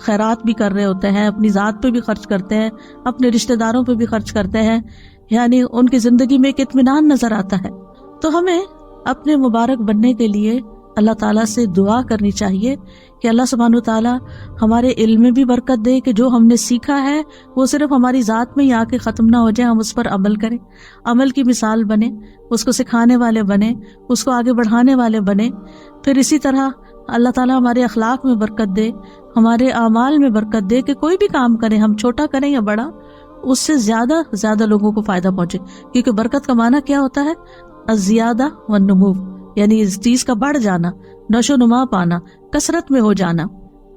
خیرات بھی کر رہے ہوتے ہیں، اپنی ذات پہ بھی خرچ کرتے ہیں، اپنے رشتہ داروں پہ بھی خرچ کرتے ہیں، یعنی ان کی زندگی میں ایک اطمینان نظر آتا ہے. تو ہمیں اپنے مبارک بننے کے لیے اللہ تعالیٰ سے دعا کرنی چاہیے کہ اللہ سبحانہ وتعالیٰ ہمارے علم میں بھی برکت دے، کہ جو ہم نے سیکھا ہے وہ صرف ہماری ذات میں ہی آ کے ختم نہ ہو جائے، ہم اس پر عمل کریں، عمل کی مثال بنے، اس کو سکھانے والے بنے، اس کو آگے بڑھانے والے بنے. پھر اسی طرح اللہ تعالیٰ ہمارے اخلاق میں برکت دے، ہمارے اعمال میں برکت دے، کہ کوئی بھی کام کریں، ہم چھوٹا کریں یا بڑا، اس سے زیادہ لوگوں کو فائدہ پہنچے. کیونکہ برکت کا معنی کیا ہوتا ہے؟ الزیادہ والنمو، یعنی اس چیز کا بڑھ جانا، نشو و نما پانا، کثرت میں ہو جانا.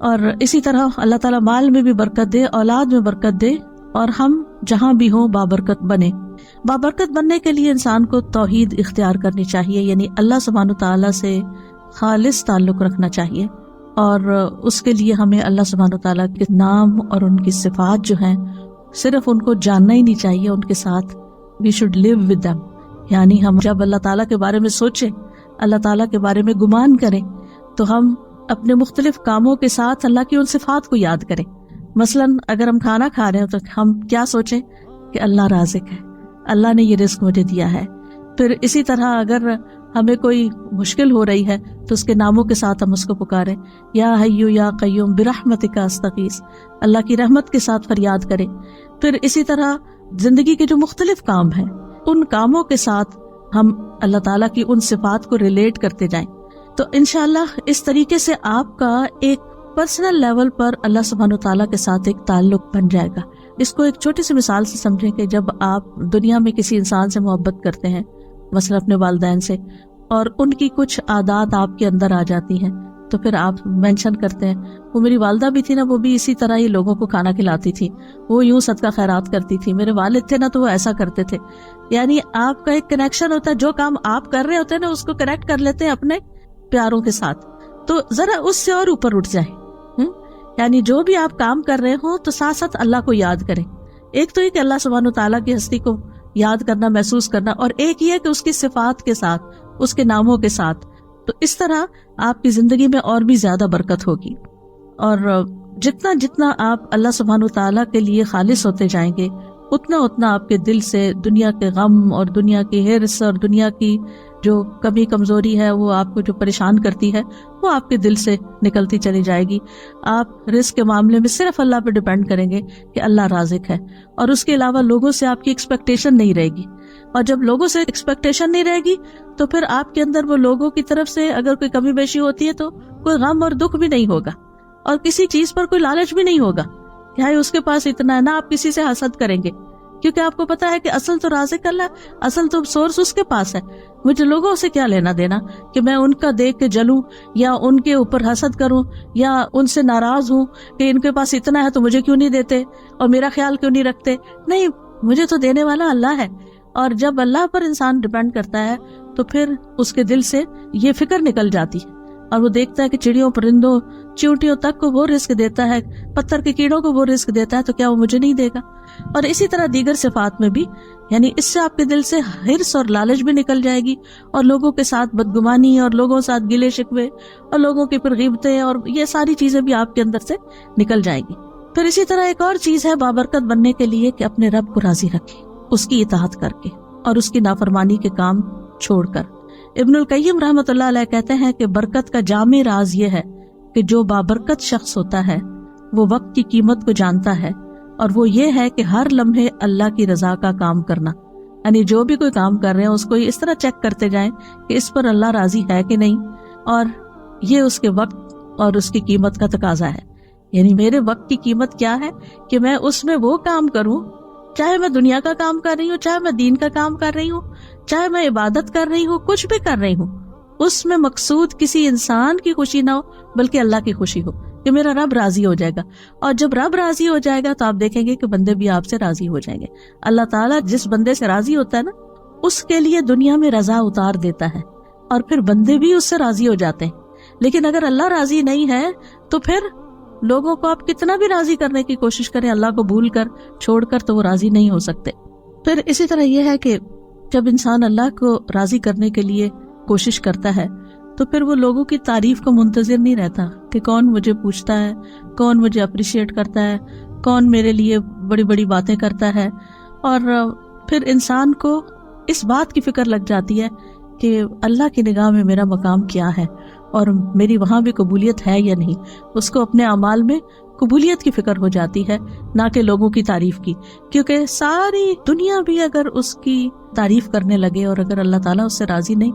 اور اسی طرح اللہ تعالیٰ مال میں بھی برکت دے، اولاد میں برکت دے، اور ہم جہاں بھی ہوں بابرکت بنے. بابرکت بننے کے لیے انسان کو توحید اختیار کرنی چاہیے، یعنی اللہ سبحانہ تعالیٰ سے خالص تعلق رکھنا چاہیے. اور اس کے لیے ہمیں اللہ سبحانہ تعالیٰ کے نام اور ان کی صفات جو ہیں صرف ان کو جاننا ہی نہیں چاہیے، ان کے ساتھ we should live with them. یعنی ہم جب اللہ تعالیٰ کے بارے میں سوچیں، اللہ تعالیٰ کے بارے میں گمان کریں، تو ہم اپنے مختلف کاموں کے ساتھ اللہ کی ان صفات کو یاد کریں. مثلاً اگر ہم کھانا کھا رہے ہیں تو ہم کیا سوچیں کہ اللہ رازق ہے، اللہ نے یہ رزق مجھے دیا ہے. پھر اسی طرح اگر ہمیں کوئی مشکل ہو رہی ہے تو اس کے ناموں کے ساتھ ہم اس کو پکاریں، یا حیو یا قیوم برحمتک استغیث، اللہ کی رحمت کے ساتھ فریاد کریں. پھر اسی طرح زندگی کے جو مختلف کام ہیں ان کاموں کے ساتھ ہم اللہ تعالیٰ کی ان صفات کو ریلیٹ کرتے جائیں. تو انشاءاللہ اس طریقے سے آپ کا ایک پرسنل لیول پر اللہ سبحانہ تعالیٰ کے ساتھ ایک تعلق بن جائے گا. اس کو ایک چھوٹی سی مثال سے سمجھیں کہ جب آپ دنیا میں کسی انسان سے محبت کرتے ہیں، مثلا اپنے والدین سے، اور ان کی کچھ عادات آپ کے اندر آ جاتی ہیں، تو پھر آپ مینشن کرتے ہیں وہ میری والدہ بھی تھی نا، وہ بھی اسی طرح ہی لوگوں کو کھانا کھلاتی تھی، وہ یوں صدقہ خیرات کرتی تھی، میرے والد تھے نا تو وہ ایسا کرتے تھے. یعنی آپ کا ایک کنیکشن ہوتا ہے، جو کام آپ کر رہے ہوتے ہیں نا اس کو کنیکٹ کر لیتے ہیں اپنے پیاروں کے ساتھ. تو ذرا اس سے اور اوپر اٹھ جائیں، یعنی جو بھی آپ کام کر رہے ہوں تو ساتھ ساتھ اللہ کو یاد کریں. ایک تو یہ کہ اللہ سبحانہ تعالیٰ کی ہستی کو یاد کرنا، محسوس کرنا، اور ایک یہ کہ اس کی صفات کے ساتھ، اس کے ناموں کے ساتھ. تو اس طرح آپ کی زندگی میں اور بھی زیادہ برکت ہوگی. اور جتنا جتنا آپ اللہ سبحانہ تعالیٰ کے لیے خالص ہوتے جائیں گے، اتنا اتنا آپ کے دل سے دنیا کے غم اور دنیا کی حرص اور دنیا کی جو کمی کمزوری ہے، وہ آپ کو جو پریشان کرتی ہے، وہ آپ کے دل سے نکلتی چلی جائے گی. آپ رزق کے معاملے میں صرف اللہ پہ ڈیپینڈ کریں گے کہ اللہ رازق ہے، اور اس کے علاوہ لوگوں سے آپ کی ایکسپیکٹیشن نہیں رہے گی. اور جب لوگوں سے ایکسپیکٹیشن نہیں رہے گی تو پھر آپ کے اندر وہ لوگوں کی طرف سے اگر کوئی کمی بیشی ہوتی ہے تو کوئی غم اور دکھ بھی نہیں ہوگا، اور کسی چیز پر کوئی لالچ بھی نہیں ہوگا کہ ہائی اس کے پاس اتنا ہے. نہ آپ کسی سے حسد کریں گے، کیونکہ آپ کو پتا ہے کہ اصل تو رازق اللہ، اصل تو سورس اس کے پاس ہے. مجھے لوگوں سے کیا لینا دینا کہ میں ان کا دیکھ کے جلوں یا ان کے اوپر حسد کروں یا ان سے ناراض ہوں کہ ان کے پاس اتنا ہے تو مجھے کیوں نہیں دیتے اور میرا خیال کیوں نہیں رکھتے. نہیں، مجھے تو دینے والا اللہ ہے. اور جب اللہ پر انسان ڈیپینڈ کرتا ہے تو پھر اس کے دل سے یہ فکر نکل جاتی ہے، اور وہ دیکھتا ہے کہ چڑیوں، پرندوں، چیونٹیوں تک کو وہ رزق دیتا ہے، پتھر کے کیڑوں کو وہ رزق دیتا ہے، تو کیا وہ مجھے نہیں دے گا. اور اسی طرح دیگر صفات میں بھی، یعنی اس سے آپ کے دل سے حرص اور لالچ بھی نکل جائے گی، اور لوگوں کے ساتھ بدگمانی اور لوگوں کے ساتھ گلے شکوے اور لوگوں کی پھر غیبتیں اور یہ ساری چیزیں بھی آپ کے اندر سے نکل جائیں گی. پھر اسی طرح ایک اور چیز ہے بابرکت بننے کے لیے کہ اپنے رب کو راضی رکھیں، اس کی اطاعت کر کے اور اس کی نافرمانی کے کام چھوڑ کر. ابن القیم رحمۃ اللہ علیہ کہتے ہیں کہ برکت کا جامع راز یہ ہے کہ جو بابرکت شخص ہوتا ہے وہ وقت کی قیمت کو جانتا ہے، اور وہ یہ ہے کہ ہر لمحے اللہ کی رضا کا کام کرنا. یعنی جو بھی کوئی کام کر رہے ہیں اس کو اس طرح چیک کرتے جائیں کہ اس پر اللہ راضی ہے کہ نہیں، اور یہ اس کے وقت اور اس کی قیمت کا تقاضا ہے. یعنی میرے وقت کی قیمت کیا ہے کہ میں اس میں وہ کام کروں، چاہے میں دنیا کا کام کر رہی ہوں، چاہے میں دین کا کام کر رہی ہوں، چاہے میں عبادت کر رہی ہوں، کچھ بھی کر رہی ہوں، اس میں مقصود کسی انسان کی خوشی نہ ہو بلکہ اللہ کی خوشی ہو کہ میرا رب راضی ہو جائے گا. اور جب رب راضی ہو جائے گا تو آپ دیکھیں گے کہ بندے بھی آپ سے راضی ہو جائیں گے. اللہ تعالیٰ جس بندے سے راضی ہوتا ہے نا، اس کے لیے دنیا میں رضا اتار دیتا ہے، اور پھر بندے بھی اس سے راضی ہو جاتے ہیں. لیکن اگر اللہ راضی نہیں ہے تو پھر لوگوں کو آپ کتنا بھی راضی کرنے کی کوشش کریں، اللہ کو بھول کر چھوڑ کر، تو وہ راضی نہیں ہو سکتے. پھر اسی طرح یہ ہے کہ جب انسان اللہ کو راضی کرنے کے لیے کوشش کرتا ہے تو پھر وہ لوگوں کی تعریف کو منتظر نہیں رہتا کہ کون مجھے پوچھتا ہے، کون مجھے اپریشیٹ کرتا ہے، کون میرے لیے بڑی بڑی باتیں کرتا ہے. اور پھر انسان کو اس بات کی فکر لگ جاتی ہے کہ اللہ کی نگاہ میں میرا مقام کیا ہے اور میری وہاں بھی قبولیت ہے یا نہیں. اس کو اپنے اعمال میں قبولیت کی فکر ہو جاتی ہے، نہ کہ لوگوں کی تعریف کی، کیونکہ ساری دنیا بھی اگر اس کی تعریف کرنے لگے اور اگر اللہ تعالیٰ اس سے راضی نہیں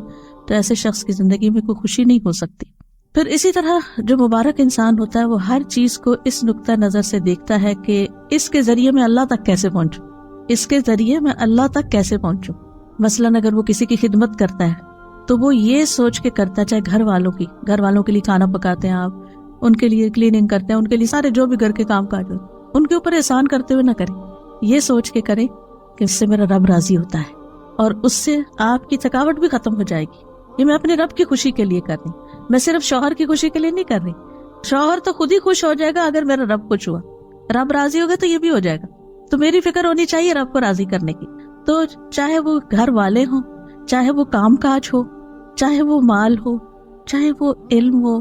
تو ایسے شخص کی زندگی میں کوئی خوشی نہیں ہو سکتی. پھر اسی طرح جو مبارک انسان ہوتا ہے وہ ہر چیز کو اس نقطہ نظر سے دیکھتا ہے کہ اس کے ذریعے میں اللہ تک کیسے پہنچوں، اس کے ذریعے میں اللہ تک کیسے پہنچوں. مثلاً اگر وہ کسی کی خدمت کرتا ہے تو وہ یہ سوچ کے کرتا ہے، چاہے گھر والوں کے لیے کھانا پکاتے ہیں آپ، ان کے لیے کلیننگ کرتے ہیں، ان کے لیے سارے جو بھی گھر کے کام کاج ہوتے ہیں، ان کے اوپر احسان کرتے ہوئے نہ کریں، یہ سوچ کے کریں کہ اس سے میرا رب راضی ہوتا ہے اور اس سے آپ کی تھکاوٹ بھی ختم ہو جائے گی. یہ میں اپنے رب کی خوشی کے لیے کر رہی ہوں، میں صرف شوہر کی خوشی کے لیے نہیں کر رہی. شوہر تو خود ہی خوش ہو جائے گا اگر میرا رب خوش ہوا، رب راضی ہوگا تو یہ بھی ہو جائے گا. تو میری فکر ہونی چاہیے رب کو راضی کرنے کی. تو چاہے وہ گھر والے ہوں، چاہے وہ کام کاج ہو، چاہے وہ مال ہو، چاہے وہ علم ہو،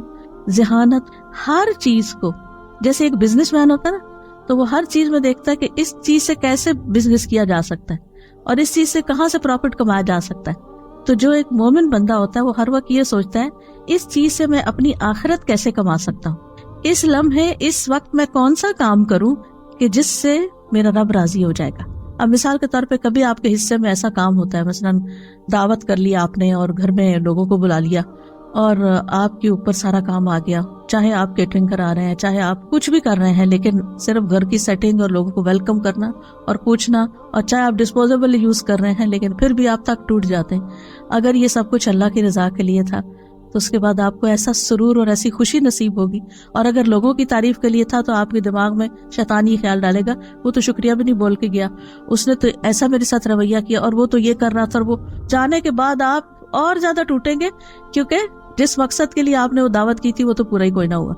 ذہانت، ہر چیز کو، جیسے ایک بزنس مین ہوتا ہے نا تو وہ ہر چیز میں دیکھتا ہے کہ اس چیز سے کیسے بزنس کیا جا سکتا ہے اور اس چیز سے کہاں سے پروفٹ کمایا جا سکتا ہے. تو جو ایک مومن بندہ ہوتا ہے وہ ہر وقت یہ سوچتا ہے اس چیز سے میں اپنی آخرت کیسے کما سکتا ہوں، اس لمحے اس وقت میں کون سا کام کروں کہ جس سے میرا رب راضی ہو جائے گا. اب مثال کے طور پہ کبھی آپ کے حصے میں ایسا کام ہوتا ہے، مثلا دعوت کر لیا آپ نے اور گھر میں لوگوں کو بلا لیا اور آپ کے اوپر سارا کام آ گیا، چاہے آپ کیٹرنگ کرا رہے ہیں، چاہے آپ کچھ بھی کر رہے ہیں، لیکن صرف گھر کی سیٹنگ اور لوگوں کو ویلکم کرنا اور پوچھنا، اور چاہے آپ ڈسپوزیبل یوز کر رہے ہیں لیکن پھر بھی آپ تک ٹوٹ جاتے ہیں. اگر یہ سب کچھ اللہ کی رضا کے لیے تھا تو اس کے بعد آپ کو ایسا سرور اور ایسی خوشی نصیب ہوگی. اور اگر لوگوں کی تعریف کے لیے تھا تو آپ کے دماغ میں شیطان یہ خیال ڈالے گا وہ تو شکریہ بھی نہیں بول کے گیا، اس نے تو ایسا میرے ساتھ رویہ کیا اور وہ تو یہ کر رہا تھا، اور وہ جانے کے بعد آپ اور زیادہ ٹوٹیں گے کیونکہ جس مقصد کے لیے آپ نے وہ دعوت کی تھی وہ تو پورا ہی کوئی نہ ہوا.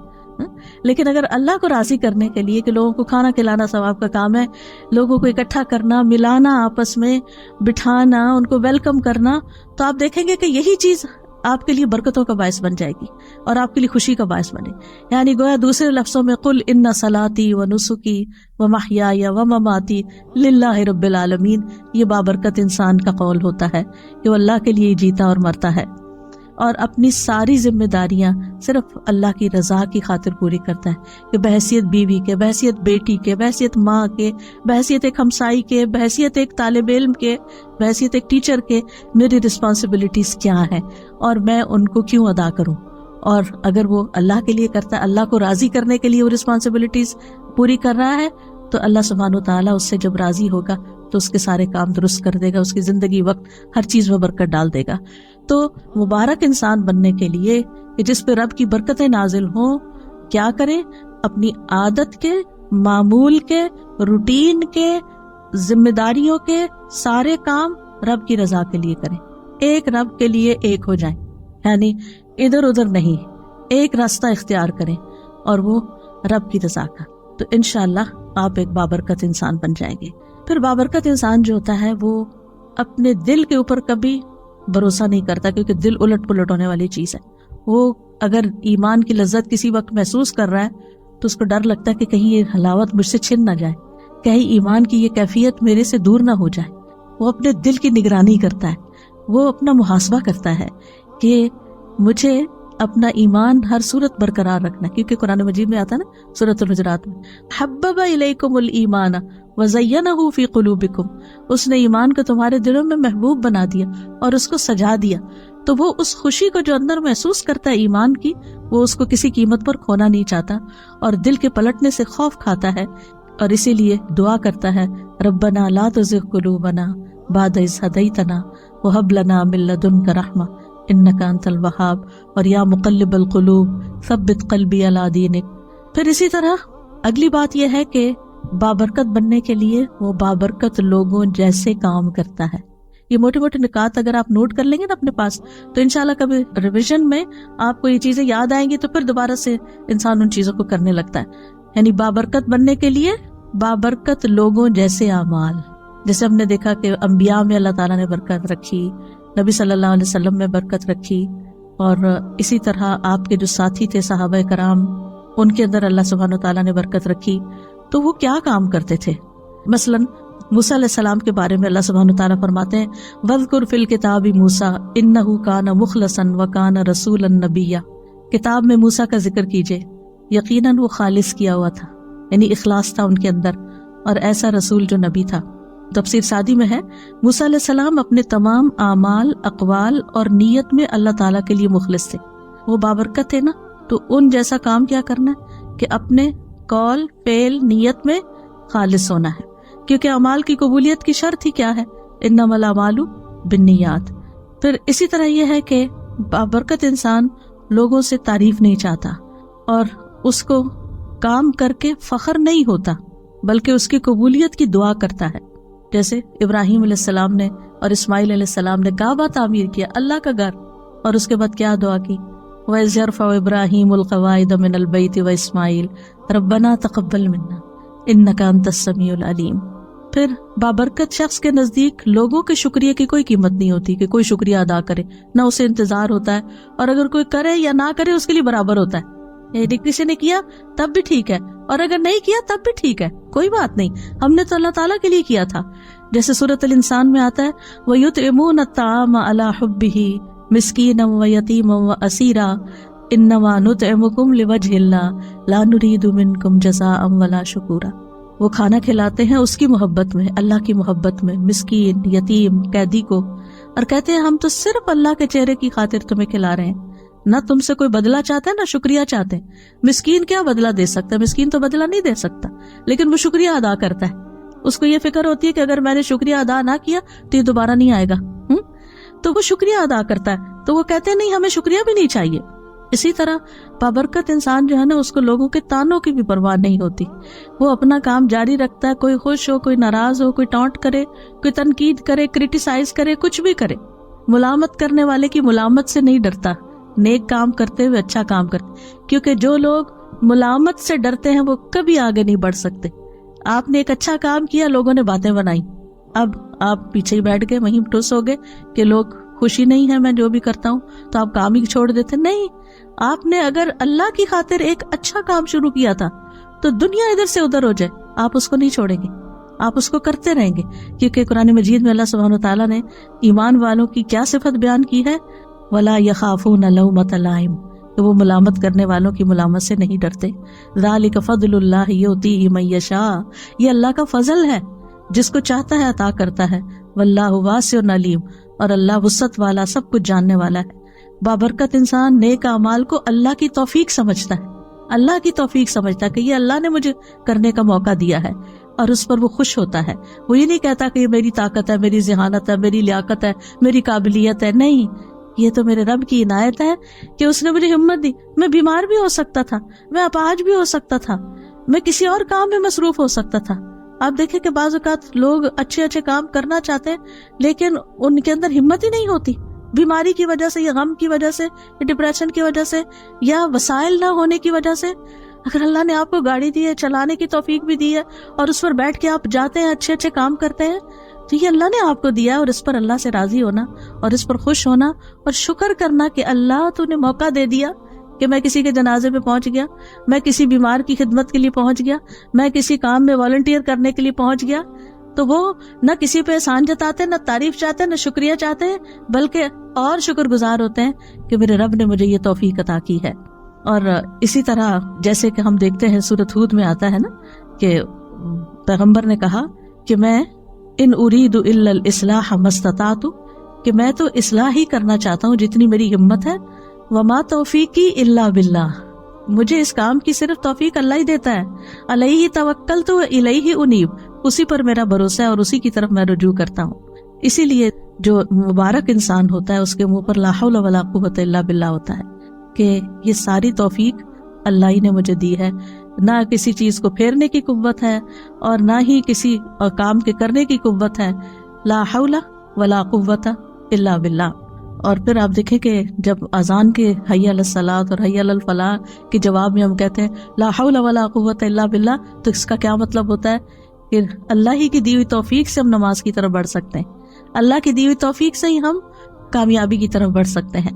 لیکن اگر اللہ کو راضی کرنے کے لیے کہ لوگوں کو کھانا کھلانا ثواب کا کام ہے، لوگوں کو اکٹھا کرنا، ملانا، آپس میں بٹھانا، ان کو ویلکم کرنا، تو آپ دیکھیں گے کہ یہی چیز آپ کے لیے برکتوں کا باعث بن جائے گی اور آپ کے لیے خوشی کا باعث بنے. یعنی گویا دوسرے لفظوں میں قل ان صلاتی و نسکی و محیای و مماتی للہ رب العالمین، یہ بابرکت انسان کا قول ہوتا ہے کہ وہ اللہ کے لیے جیتا اور مرتا ہے اور اپنی ساری ذمہ داریاں صرف اللہ کی رضا کی خاطر پوری کرتا ہے، کہ بحیثیت بیوی کے، بحیثیت بیٹی کے، بحیثیت ماں کے، بحیثیت ایک ہمسائی کے، بحیثیت ایک طالب علم کے، بحیثیت ایک ٹیچر کے، میری رسپانسبلٹیز کیا ہیں اور میں ان کو کیوں ادا کروں. اور اگر وہ اللہ کے لیے کرتا ہے، اللہ کو راضی کرنے کے لیے وہ رسپانسبلٹیز پوری کر رہا ہے، تو اللہ سبحانہ وتعالیٰ اس سے جب راضی ہوگا تو اس کے سارے کام درست کر دے گا، اس کی زندگی وقت ہر چیز میں برکت ڈال دے گا. تو مبارک انسان بننے کے لیے کہ جس پہ رب کی برکتیں نازل ہوں، کیا کریں؟ اپنی عادت کے، معمول کے، روٹین کے، ذمہ داریوں کے سارے کام رب کی رضا کے لیے کریں. ایک رب کے لیے ایک ہو جائیں، یعنی ادھر ادھر نہیں، ایک راستہ اختیار کریں اور وہ رب کی رضا کا. تو انشاءاللہ آپ ایک بابرکت انسان بن جائیں گے. پھر بابرکت انسان جو ہوتا ہے وہ اپنے دل کے اوپر کبھی بھروسہ نہیں کرتا، کیونکہ دل الٹ پلٹ ہونے والی چیز ہے. وہ اگر ایمان کی لذت کسی وقت محسوس کر رہا ہے تو اس کو ڈر لگتا ہے کہ کہیں یہ حلاوت مجھ سے چھن نہ جائے، کہیں ایمان کی یہ کیفیت میرے سے دور نہ ہو جائے. وہ اپنے دل کی نگرانی کرتا ہے، وہ اپنا محاسبہ کرتا ہے کہ مجھے اپنا ایمان ہر صورت برقرار رکھنا، کیونکہ قرآن مجید میں آتا ہے نا سورۃ الحجرات میں، حبب الیکم الایمان وزینہ فی قلوبکم، اس نے ایمان کو تمہارے دلوں میں محبوب بنا دیا اور اس کو سجا دیا. تو وہ اس خوشی کو جو اندر محسوس کرتا ہے ایمان کی، وہ اس کو کسی قیمت پر کھونا نہیں چاہتا اور دل کے پلٹنے سے خوف کھاتا ہے، اور اسی لیے دعا کرتا ہے ربنا لا تزغ قلوبنا بعد اذ ہدیتنا وہب لنا من لدنک رحمہ انک انت الوہاب، اور یا مقلب القلوب ثبت قلبی علی دینک. پھر اسی طرح اگلی بات یہ ہے کہ بابرکت بننے کے لیے وہ بابرکت لوگوں جیسے کام کرتا ہے. یہ موٹے موٹے نکات اگر آپ نوٹ کر لیں گے نا اپنے پاس تو انشاءاللہ کبھی ریویژن میں آپ کو یہ چیزیں یاد آئیں گی تو پھر دوبارہ سے انسان ان چیزوں کو کرنے لگتا ہے. یعنی بابرکت بننے کے لیے بابرکت لوگوں جیسے اعمال، جیسے ہم نے دیکھا کہ انبیاء میں اللہ تعالیٰ نے برکت رکھی، نبی صلی اللہ علیہ وسلم میں برکت رکھی، اور اسی طرح آپ کے جو ساتھی تھے صحابہ کرام، ان کے اندر اللہ سبحانہ وتعالیٰ نے برکت رکھی. تو وہ کیا کام کرتے تھے؟ مثلاً موسیٰ علیہ السلام کے بارے میں اللہ سبحانہ وتعالیٰ فرماتے ہیں وَاذْكُرْ فِي الْكِتَابِ مُوسَىٰ إِنَّهُ كَانَ مُخْلَصًا وَكَانَ رَسُولًا نَبِيًّا. کتاب میں موسیٰ کا ذکر کیجئے، یقیناً وہ خالص کیا ہوا تھا، یعنی اخلاص تھا ان کے اندر، اور ایسا رسول جو نبی تھا. تفسیر سعدی میں ہے موسیٰ علیہ السلام اپنے تمام اعمال، اقوال اور نیت میں اللہ تعالیٰ کے لیے مخلص تھے. وہ بابرکت تھے نا، تو ان جیسا کام کیا کرنا ہے کہ اپنے قول، فعل، نیت میں خالص ہونا ہے، کیونکہ اعمال کی قبولیت کی شرط ہی کیا ہے؟ انما الاعمال بالنیات. پھر اسی طرح یہ ہے کہ بابرکت انسان لوگوں سے تعریف نہیں چاہتا اور اس کو کام کر کے فخر نہیں ہوتا، بلکہ اس کی قبولیت کی دعا کرتا ہے. جیسے ابراہیم علیہ السلام نے اور اسماعیل علیہ السلام نے کعبہ تعمیر کیا، اللہ کا گھر، اور اس کے بعد کیا دعا کی؟ وَإِذْ يَرْفَعُ إِبْرَاهِيمُ الْقَوَاعِدَ مِنَ الْبَيْتِ وَإِسْمَاعِيلُ رَبَّنَا تَقَبَّلْ مِنَّا إِنَّكَ أَنْتَ السَّمِيعُ الْعَلِيمُ. پھر بابرکت شخص کے نزدیک لوگوں کے شکریہ کی کوئی قیمت نہیں ہوتی کہ کوئی شکریہ ادا کرے، نہ اسے انتظار ہوتا ہے، اور اگر کوئی کرے یا نہ کرے اس کے لیے برابر ہوتا ہے. یعنی کسی نے کیا تب بھی ٹھیک ہے، اور اگر نہیں کیا تب بھی ٹھیک ہے، کوئی بات نہیں، ہم نے تو اللہ تعالیٰ کے لیے کیا تھا. جیسے سورۃ الانسان میں آتا ہے وَيُطْعِمُونَ الطَّعَامَ عَلَىٰ حُبِّهِ مِسْكِينًا وَيَتِيمًا وَأَسِيرًا انما نطعمکم لوجہ اللہ لا نرید منکم جزاء ولا شکورا. وہ کھانا کھلاتے ہیں اس کی محبت میں، اللہ کی محبت میں، مسکین، یتیم، قیدی کو، اور کہتے ہیں ہم تو صرف اللہ کے چہرے کی خاطر تمہیں کھلا رہے ہیں، نہ تم سے کوئی بدلہ چاہتے ہیں نہ شکریہ چاہتے ہیں. مسکین کیا بدلہ دے سکتا ہے؟ مسکین تو بدلہ نہیں دے سکتا، لیکن وہ شکریہ ادا کرتا ہے. اس کو یہ فکر ہوتی ہے کہ اگر میں نے شکریہ ادا نہ کیا تو یہ دوبارہ نہیں آئے گا، تو وہ شکریہ ادا کرتا ہے. تو وہ کہتے ہیں نہیں، ہمیں شکریہ بھی نہیں چاہیے. اسی طرح بابرکت انسان جو ہے نا، اس کو لوگوں کے تانوں کی بھی پرواہ نہیں ہوتی، وہ اپنا کام جاری رکھتا ہے، کوئی خوش ہو، کوئی ناراض ہو، کوئی ٹانٹ کرے، کوئی تنقید کرے، کرٹیسائز کرے، کچھ بھی کرے، ملامت کرنے والے کی ملامت سے نہیں ڈرتا، نیک کام کرتے ہوئے اچھا کام کرتے. کیونکہ جو لوگ ملامت سے ڈرتے ہیں وہ کبھی آگے نہیں بڑھ سکتے. آپ نے ایک اچھا کام کیا، لوگوں نے باتیں بنائی، اب آپ پیچھے ہی بیٹھ گئے، وہیں ٹھوس ہو گئے کہ لوگ خوشی نہیں ہے میں جو بھی کرتا ہوں، تو آپ کام ہی چھوڑ دیتے. نہیں، آپ نے اگر اللہ کی خاطر ایک اچھا کام شروع کیا تھا تو دنیا ادھر سے ادھر ہو جائے، آپ اس کو نہیں چھوڑیں گے، آپ اس کو کرتے رہیں گے. کیونکہ قرآن مجید میں اللہ سبحانہ وتعالیٰ نے ایمان والوں کی کیا صفت بیان کی ہے؟ وَلَا يَخَافُونَ لَوْمَةَ لَائِمٍ، کہ وہ ملامت کرنے والوں کی ملامت سے نہیں ڈرتے. ذَلِكَ فَضْلُ اللَّهِ يُؤْتِيهِ مَن يَشَاءُ، یہ اللہ کا فضل ہے، جس کو چاہتا ہے عطا کرتا ہے. وَاللَّهُ وَاسِعٌ عَلِيمٌ، اور اللہ وسعت والا، سب کچھ جاننے والا ہے. بابرکت انسان نیک اعمال کو اللہ کی توفیق سمجھتا ہے، اللہ کی توفیق سمجھتا ہے کہ یہ اللہ نے مجھے کرنے کا موقع دیا ہے، اور اس پر وہ خوش ہوتا ہے. وہ یہ نہیں کہتا کہ یہ میری طاقت ہے، میری ذہانت ہے، میری لیاقت ہے، میری قابلیت ہے. نہیں، یہ تو میرے رب کی عنایت ہے کہ اس نے مجھے ہمت دی. میں بیمار بھی ہو سکتا تھا، میں اپاہج بھی ہو سکتا تھا، میں کسی اور کام میں مصروف ہو سکتا تھا. آپ دیکھیں کہ بعض اوقات لوگ اچھے اچھے کام کرنا چاہتے ہیں لیکن ان کے اندر ہمت ہی نہیں ہوتی، بیماری کی وجہ سے یا غم کی وجہ سے یا ڈپریشن کی وجہ سے یا وسائل نہ ہونے کی وجہ سے. اگر اللہ نے آپ کو گاڑی دی ہے، چلانے کی توفیق بھی دی ہے، اور اس پر بیٹھ کے آپ جاتے ہیں، اچھے اچھے کام کرتے ہیں، تو یہ اللہ نے آپ کو دیا، اور اس پر اللہ سے راضی ہونا اور اس پر خوش ہونا اور شکر کرنا کہ اللہ تو نے موقع دے دیا کہ میں کسی کے جنازے پہ پہنچ گیا، میں کسی بیمار کی خدمت کے لیے پہنچ گیا، میں کسی کام میں والنٹیئر کرنے کے لیے پہنچ گیا. تو وہ نہ کسی پہ احسان جتاتے، نہ تعریف چاہتے، نہ شکریہ چاہتے ہیں، بلکہ اور شکر گزار ہوتے ہیں کہ میرے رب نے مجھے یہ توفیق عطا کی ہے. اور اسی طرح جیسے کہ ہم دیکھتے ہیں سورۃ ہود میں آتا ہے نا کہ پیغمبر نے کہا کہ میں ان اريد الا الاصلاح ما استطعت، کہ میں تو اصلاح ہی کرنا چاہتا ہوں جتنی میری ہمت ہے. وما توفیقی الا باللہ، مجھے اس کام کی صرف توفیق اللہ ہی دیتا ہے. علیہ توکلت والیہ انیب، اسی پر میرا بھروسہ ہے اور اسی کی طرف میں رجوع کرتا ہوں. اسی لیے جو مبارک انسان ہوتا ہے اس کے منہ پر لا حول ولا قوت الا باللہ ہوتا ہے کہ یہ ساری توفیق اللہ ہی نے مجھے دی ہے. نہ کسی چیز کو پھیرنے کی قوت ہے اور نہ ہی کسی کام کے کرنے کی قوت ہے. لا حول ولا قوت الا باللہ. اور پھر آپ دیکھیں کہ جب اذان کے حی علی الصلاۃ اور حی علی الفلاح کے جواب میں ہم کہتے ہیں لا حول ولا قوت الا باللہ، تو اس کا کیا مطلب ہوتا ہے کہ اللہ ہی کی دی ہوئی توفیق سے ہم نماز کی طرف بڑھ سکتے ہیں، اللہ کی دی ہوئی توفیق سے ہی ہم کامیابی کی طرف بڑھ سکتے ہیں.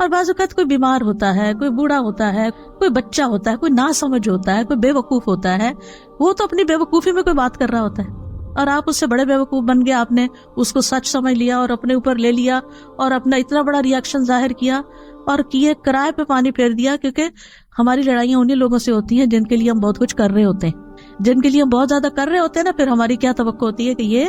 اور بعض اوقات کوئی بیمار ہوتا ہے، کوئی بوڑھا ہوتا ہے، کوئی بچہ ہوتا ہے، کوئی ناسمجھ ہوتا ہے، کوئی بے وقوف ہوتا ہے، وہ تو اپنی بے وقوفی میں کوئی بات کر رہا ہوتا ہے اور آپ اس سے بڑے بے وقوف بن گئے، آپ نے اس کو سچ سمجھ لیا اور اپنے اوپر لے لیا اور اپنا اتنا بڑا ری ایکشن ظاہر کیا اور کیے کرائے پہ پانی پھیر دیا. کیونکہ ہماری لڑائیاں انہی لوگوں سے ہوتی ہیں جن کے لیے ہم بہت کچھ کر رہے ہوتے ہیں، جن کے لیے ہم بہت زیادہ کر رہے ہوتے ہیں نا، پھر ہماری کیا توقع ہوتی ہے کہ یہ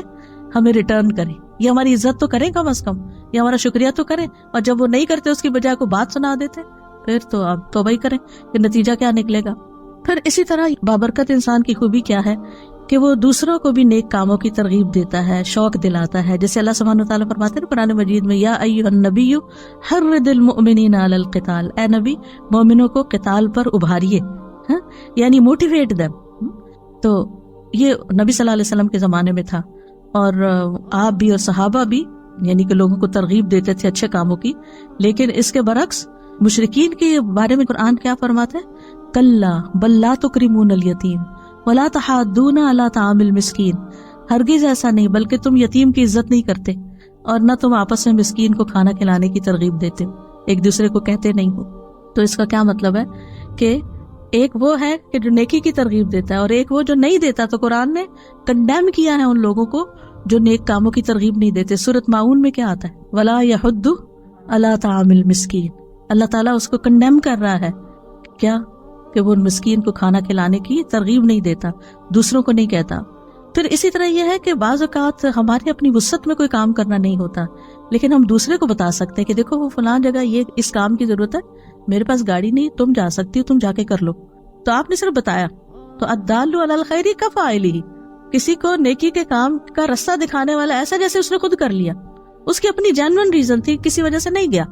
ہمیں ریٹرن کرے، یہ ہماری عزت تو کریں کم از کم، یہ ہمارا شکریہ تو کریں، اور جب وہ نہیں کرتے اس کی بجائے کو بات سنا دیتے، پھر تو آپ توبہ ہی کریں کہ نتیجہ کیا نکلے گا. پھر اسی طرح بابرکت انسان کی خوبی کیا ہے کہ وہ دوسروں کو بھی نیک کاموں کی ترغیب دیتا ہے، شوق دلاتا ہے. جیسے اللہ سبحانہ وتعالیٰ فرماتے ہیں قرآن مجید میں، یا ایھا النبی حرض المؤمنین علی القتال، اے نبی مومنوں کو قتال پر ابھاریے، یعنی موٹیویٹ دیم. تو یہ نبی صلی اللہ علیہ وسلم کے زمانے میں تھا، اور آپ بھی اور صحابہ بھی یعنی کہ لوگوں کو ترغیب دیتے تھے اچھے کاموں کی. لیکن اس کے برعکس مشرکین کے بارے میں قرآن کیا فرماتا ہے؟ کلا بل لا تکرمون الیتیم ولا تحاضون علی طعام المسکین، ہرگز ایسا نہیں، بلکہ تم یتیم کی عزت نہیں کرتے اور نہ تم آپس میں مسکین کو کھانا کھلانے کی ترغیب دیتے ہو، ایک دوسرے کو کہتے نہیں ہو. تو اس کا کیا مطلب ہے کہ ایک وہ ہے کہ جو نیکی کی ترغیب دیتا ہے اور ایک وہ جو نہیں دیتا. تو قرآن نے کنڈیم کیا ہے ان لوگوں کو جو نیک کاموں کی ترغیب نہیں دیتے. سورۃ ماؤن میں کیا آتا ہے؟ ولا یحض علی طعام المسکین. اللہ تعالیٰ اس کو کنڈیم کر رہا ہے کیا کہ وہ مسکین کو کھانا کھلانے کی ترغیب نہیں دیتا، دوسروں کو نہیں کہتا. پھر اسی طرح یہ ہے کہ بعض اوقات ہمارے اپنی وسعت میں کوئی کام کرنا نہیں ہوتا، لیکن ہم دوسرے کو بتا سکتے ہیں کہ دیکھو وہ فلاں جگہ یہ اس کام کی ضرورت ہے، میرے پاس گاڑی نہیں، تم جا سکتی ہو، تم جا کے کر لو. تو آپ نے صرف بتایا. تو الدال علی الخیر کفاعلہ، کسی کو نیکی کے کام کا رستہ دکھانے والا ایسا جیسے اس نے خود کر لیا. اس کی اپنی جینوئن ریزن تھی، کسی وجہ سے نہیں گیا،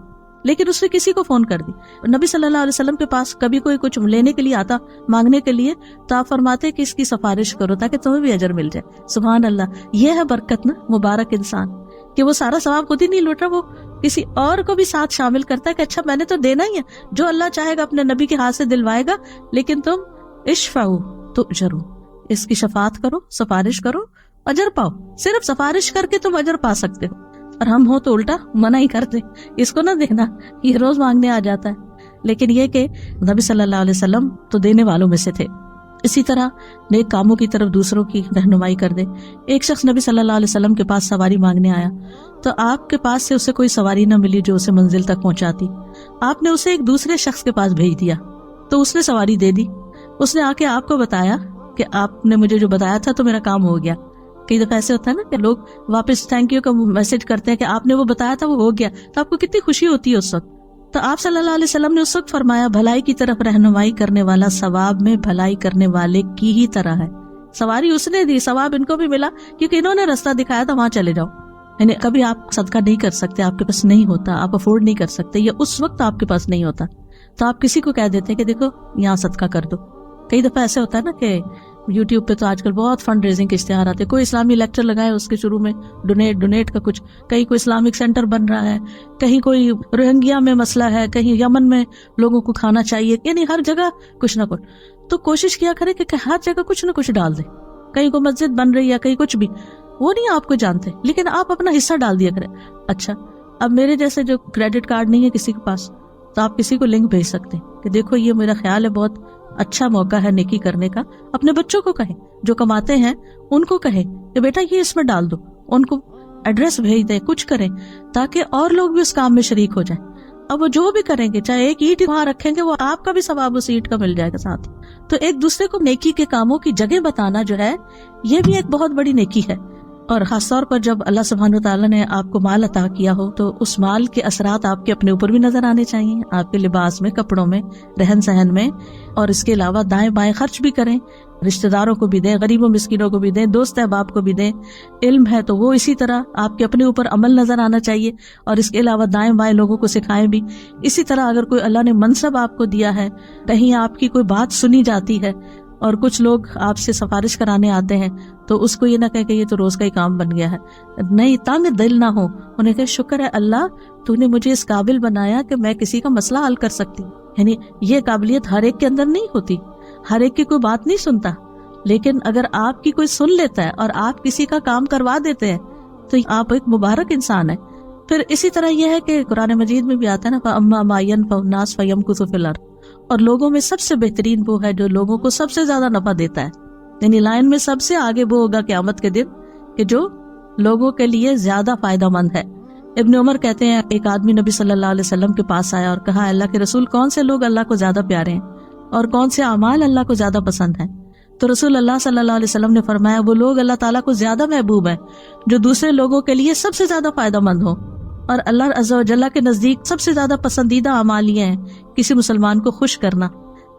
لیکن اس نے کسی کو فون کر دی. نبی صلی اللہ علیہ وسلم کے پاس کبھی کوئی کچھ لینے کے لیے آتا، مانگنے کے لیے، تو آپ فرماتے کہ اس کی سفارش کرو تاکہ تمہیں بھی اجر مل جائے. سبحان اللہ، یہ ہے برکت نا، مبارک انسان کہ وہ سارا ثواب خود ہی نہیں لوٹ رہا، وہ کسی اور کو بھی ساتھ شامل کرتا ہے کہ اچھا میں نے تو دینا ہی ہے، جو اللہ چاہے گا اپنے نبی کے ہاتھ سے دلوائے گا، لیکن تم اشفعوا تؤجروا، اس کی شفاعت کرو، سفارش کرو، اجر پاؤ. صرف سفارش کر کے تم اجر پا سکتے ہو. اور ہم ہو تو الٹا منع ہی کرتے، اس کو نہ دیکھنا، یہ روز مانگنے آ جاتا ہے. لیکن یہ کہ نبی صلی اللہ علیہ وسلم تو دینے والوں میں سے تھے. اسی طرح نیک کاموں کی طرف دوسروں کی رہنمائی کر دے. ایک شخص نبی صلی اللہ علیہ وسلم کے پاس سواری مانگنے آیا، تو آپ کے پاس سے اسے کوئی سواری نہ ملی جو اسے منزل تک پہنچاتی. آپ نے اسے ایک دوسرے شخص کے پاس بھیج دیا، تو اس نے سواری دے دی. اس نے آ کے آپ کو بتایا کہ آپ نے مجھے جو بتایا تھا تو میرا کام ہو گیا. کئی دفعہ ایسے ہوتا ہے نا کہ لوگ واپس تھینک یو کا میسج کرتے ہیں کہ آپ نے وہ بتایا تھا وہ ہو گیا، تو آپ کو کتنی خوشی ہوتی ہے اس وقت. تو آپ صلی اللہ علیہ وسلم نے اس وقت فرمایا بھلائی کی طرف رہنمائی کرنے والا ثواب میں بھلائی کرنے والے کی ہی طرح ہے. سواری اس نے دی، ثواب ان کو بھی ملا کیونکہ انہوں نے راستہ دکھایا تھا، وہاں چلے جاؤ. یعنی کبھی آپ صدقہ نہیں کر سکتے، آپ کے پاس نہیں ہوتا، آپ افورڈ نہیں کر سکتے، یا اس وقت آپ کے پاس نہیں ہوتا، تو آپ کسی کو کہہ دیتے کہ دیکھو یہاں صدقہ کر دو. کئی دفعہ ایسے ہوتا ہے نا کہ یوٹیوب پہ تو آج کل بہت فنڈ ریزنگ کے اشتہار آتے ہیں، کوئی اسلامی لیکچر لگائے اس کے شروع میں ڈونیٹ کا کچھ، کہیں کوئی اسلامک سینٹر بن رہا ہے، کہیں کوئی روہنگیا میں مسئلہ ہے، کہیں یمن میں لوگوں کو کھانا چاہیے، یعنی ہر جگہ کچھ نہ کچھ. تو کوشش کیا کرے کہ ہر جگہ کچھ نہ کچھ ڈال دے. کہیں کوئی مسجد بن رہی ہے، کہیں کچھ بھی، وہ نہیں آپ کو جانتے، لیکن آپ اپنا حصہ ڈال دیا کریں. اچھا اب میرے جیسے جو کریڈٹ کارڈ نہیں ہے کسی کے پاس، تو آپ کسی کو لنک بھیج سکتے ہیں کہ دیکھو یہ میرا خیال ہے بہت اچھا موقع ہے نیکی کرنے کا. اپنے بچوں کو کہیں جو کماتے ہیں، ان کو کہیں کہ بیٹا یہ اس میں ڈال دو، ان کو ایڈریس بھیج دیں، کچھ کریں تاکہ اور لوگ بھی اس کام میں شریک ہو جائیں. اب وہ جو بھی کریں گے، چاہے ایک اینٹ وہاں رکھیں گے، وہ آپ کا بھی ثواب اس اینٹ کا مل جائے گا ساتھ. تو ایک دوسرے کو نیکی کے کاموں کی جگہ بتانا جو ہے، یہ بھی ایک بہت بڑی نیکی ہے. اور خاص طور پر جب اللہ سبحانہ وتعالیٰ نے آپ کو مال عطا کیا ہو، تو اس مال کے اثرات آپ کے اپنے اوپر بھی نظر آنے چاہیے، آپ کے لباس میں، کپڑوں میں، رہن سہن میں. اور اس کے علاوہ دائیں بائیں خرچ بھی کریں، رشتہ داروں کو بھی دیں، غریبوں مسکینوں کو بھی دیں، دوست احباب کو بھی دیں. علم ہے تو وہ اسی طرح آپ کے اپنے اوپر عمل نظر آنا چاہیے، اور اس کے علاوہ دائیں بائیں لوگوں کو سکھائیں بھی. اسی طرح اگر کوئی اللہ نے منصب آپ کو دیا ہے، کہیں آپ کی کوئی بات سنی جاتی ہے اور کچھ لوگ آپ سے سفارش کرانے آتے ہیں، تو اس کو یہ نہ کہے کہ یہ تو روز کا ہی کام بن گیا ہے. نہیں، تنگ دل نہ ہو، انہیں کہ شکر ہے اللہ تو نے مجھے اس قابل بنایا کہ میں کسی کا مسئلہ حل کر سکتی. یعنی یہ قابلیت ہر ایک کے اندر نہیں ہوتی، ہر ایک کی کوئی بات نہیں سنتا، لیکن اگر آپ کی کوئی سن لیتا ہے اور آپ کسی کا کام کروا دیتے ہیں تو آپ ایک مبارک انسان ہے. پھر اسی طرح یہ ہے کہ قرآن مجید میں بھی آتا ہے نا فَأَمَّا مَا يَنْفَعُ النَّاسَ فَيَمْكُثُ فِي الْأَرْضِ، اور لوگوں میں سب سے بہترین وہ ہے جو لوگوں کو سب سے زیادہ نفع دیتا ہے، یعنی لائن میں سب سے آگے وہ ہوگا قیامت کے دن کہ جو لوگوں کے لیے زیادہ فائدہ مند ہے۔ ابن عمر کہتے ہیں ایک آدمی نبی صلی اللہ علیہ وسلم کے پاس آیا اور کہا اللہ کے رسول کون سے لوگ اللہ کو زیادہ پیارے ہیں اور کون سے اعمال اللہ کو زیادہ پسند ہیں؟ تو رسول اللہ صلی اللہ علیہ وسلم نے فرمایا وہ لوگ اللہ تعالیٰ کو زیادہ محبوب ہیں جو دوسرے لوگوں کے لیے سب سے زیادہ فائدہ مند ہوں، اور اللہ عز و جل کے نزدیک سب سے زیادہ پسندیدہ اعمال یہ ہیں کسی مسلمان کو خوش کرنا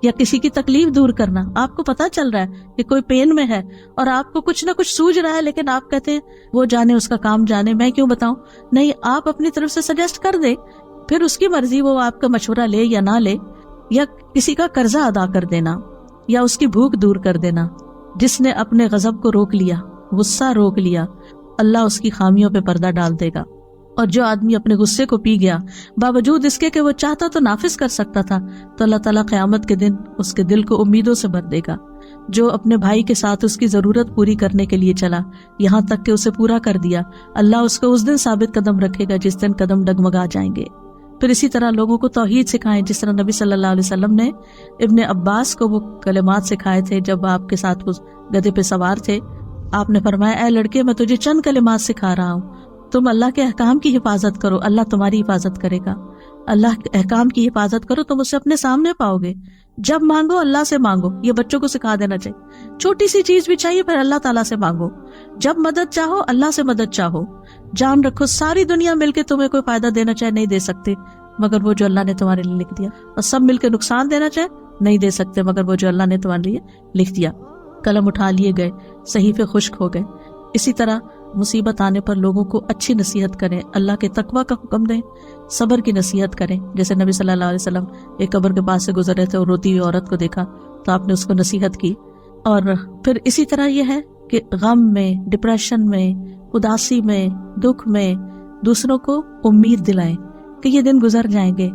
یا کسی کی تکلیف دور کرنا۔ آپ کو پتا چل رہا ہے کہ کوئی پین میں ہے اور آپ کو کچھ نہ کچھ سوج رہا ہے، لیکن آپ کہتے ہیں وہ جانے اس کا کام جانے، میں کیوں بتاؤں؟ نہیں، آپ اپنی طرف سے سجیسٹ کر دیں، پھر اس کی مرضی وہ آپ کا مشورہ لے یا نہ لے، یا کسی کا قرضہ ادا کر دینا یا اس کی بھوک دور کر دینا۔ جس نے اپنے غضب کو روک لیا، غصہ روک لیا، اللہ اس کی خامیوں پہ پردہ ڈال دے گا۔ اور جو آدمی اپنے غصے کو پی گیا باوجود اس کے کہ وہ چاہتا تو نافذ کر سکتا تھا، تو اللہ تعالیٰ قیامت کے دن اس کے دل کو امیدوں سے بھر دے گا۔ جو اپنے بھائی کے ساتھ اس کی ضرورت پوری کرنے کے لیے چلا یہاں تک کہ اسے پورا کر دیا، اللہ اس کو اس دن ثابت قدم رکھے گا جس دن قدم ڈگمگا جائیں گے۔ پھر اسی طرح لوگوں کو توحید سکھائیں، جس طرح نبی صلی اللہ علیہ وسلم نے ابن عباس کو وہ کلمات سکھائے تھے جب آپ کے ساتھ وہ گدھے پہ سوار تھے۔ آپ نے فرمایا اے لڑکے میں تجھے چند کلمات سکھا رہا ہوں، تم اللہ کے احکام کی حفاظت کرو، اللہ تمہاری حفاظت کرے گا۔ اللہ کے احکام کی حفاظت کرو، تم اسے اپنے سامنے پاؤ گے۔ جب مانگو اللہ سے مانگو، یہ بچوں کو سکھا دینا چاہیے۔ چھوٹی سی چیز بھی چاہیے پھر اللہ تعالیٰ سے مانگو۔ جب مدد چاہو اللہ سے مدد چاہو۔ جان رکھو ساری دنیا مل کے تمہیں کوئی فائدہ دینا چاہے نہیں دے سکتے مگر وہ جو اللہ نے تمہارے لیے لکھ دیا، اور سب مل کے نقصان دینا چاہے نہیں دے سکتے مگر وہ جو اللہ نے تمہارے لیے لکھ دیا۔ قلم اٹھا لیے گئے، صحیفے خشک ہو گئے۔ اسی طرح مصیبت آنے پر لوگوں کو اچھی نصیحت کریں، اللہ کے تقوی کا حکم دیں، صبر کی نصیحت کریں۔ جیسے نبی صلی اللہ علیہ وسلم ایک قبر کے پاس سے گزر رہے تھے اور روتی ہوئی عورت کو دیکھا تو آپ نے اس کو نصیحت کی۔ اور پھر اسی طرح یہ ہے کہ غم میں، ڈپریشن میں، اداسی میں، دکھ میں دوسروں کو امید دلائیں کہ یہ دن گزر جائیں گے،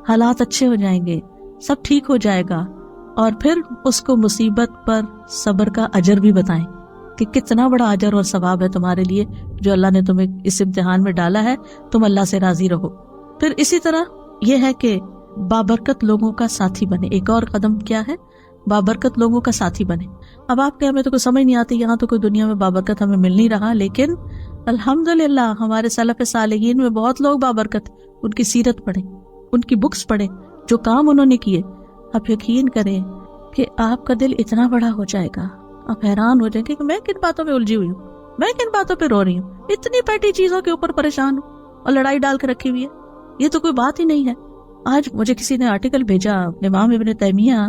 حالات اچھے ہو جائیں گے، سب ٹھیک ہو جائے گا، اور پھر اس کو مصیبت پر صبر کا اجر بھی بتائیں کہ کتنا بڑا اجر اور ثواب ہے تمہارے لیے جو اللہ نے تمہیں اس امتحان میں ڈالا ہے، تم اللہ سے راضی رہو۔ پھر اسی طرح یہ ہے کہ بابرکت لوگوں کا ساتھی بنے۔ ایک اور قدم کیا ہے؟ بابرکت لوگوں کا ساتھی بنے۔ اب آپ کہ ہمیں تو کوئی سمجھ نہیں آتی، یہاں تو کوئی دنیا میں بابرکت ہمیں مل نہیں رہا، لیکن الحمدللہ ہمارے سلف صالحین میں بہت لوگ بابرکت، ان کی سیرت پڑھیں، ان کی بکس پڑھیں، جو کام انہوں نے کیے۔ آپ یقین کریں کہ آپ کا دل اتنا بڑا ہو جائے گا، آپ حیران ہو جائیں گے کہ میں کن باتوں پہ الجھی ہوئی ہوں، میں کن باتوں پہ رو رہی ہوں، اتنی پیٹی چیزوں کے اوپر پریشان ہوں اور لڑائی ڈال کے رکھی ہوئی ہے، یہ تو کوئی بات ہی نہیں ہے۔ آج مجھے کسی نے آرٹیکل بھیجا امام ابن تیمیہ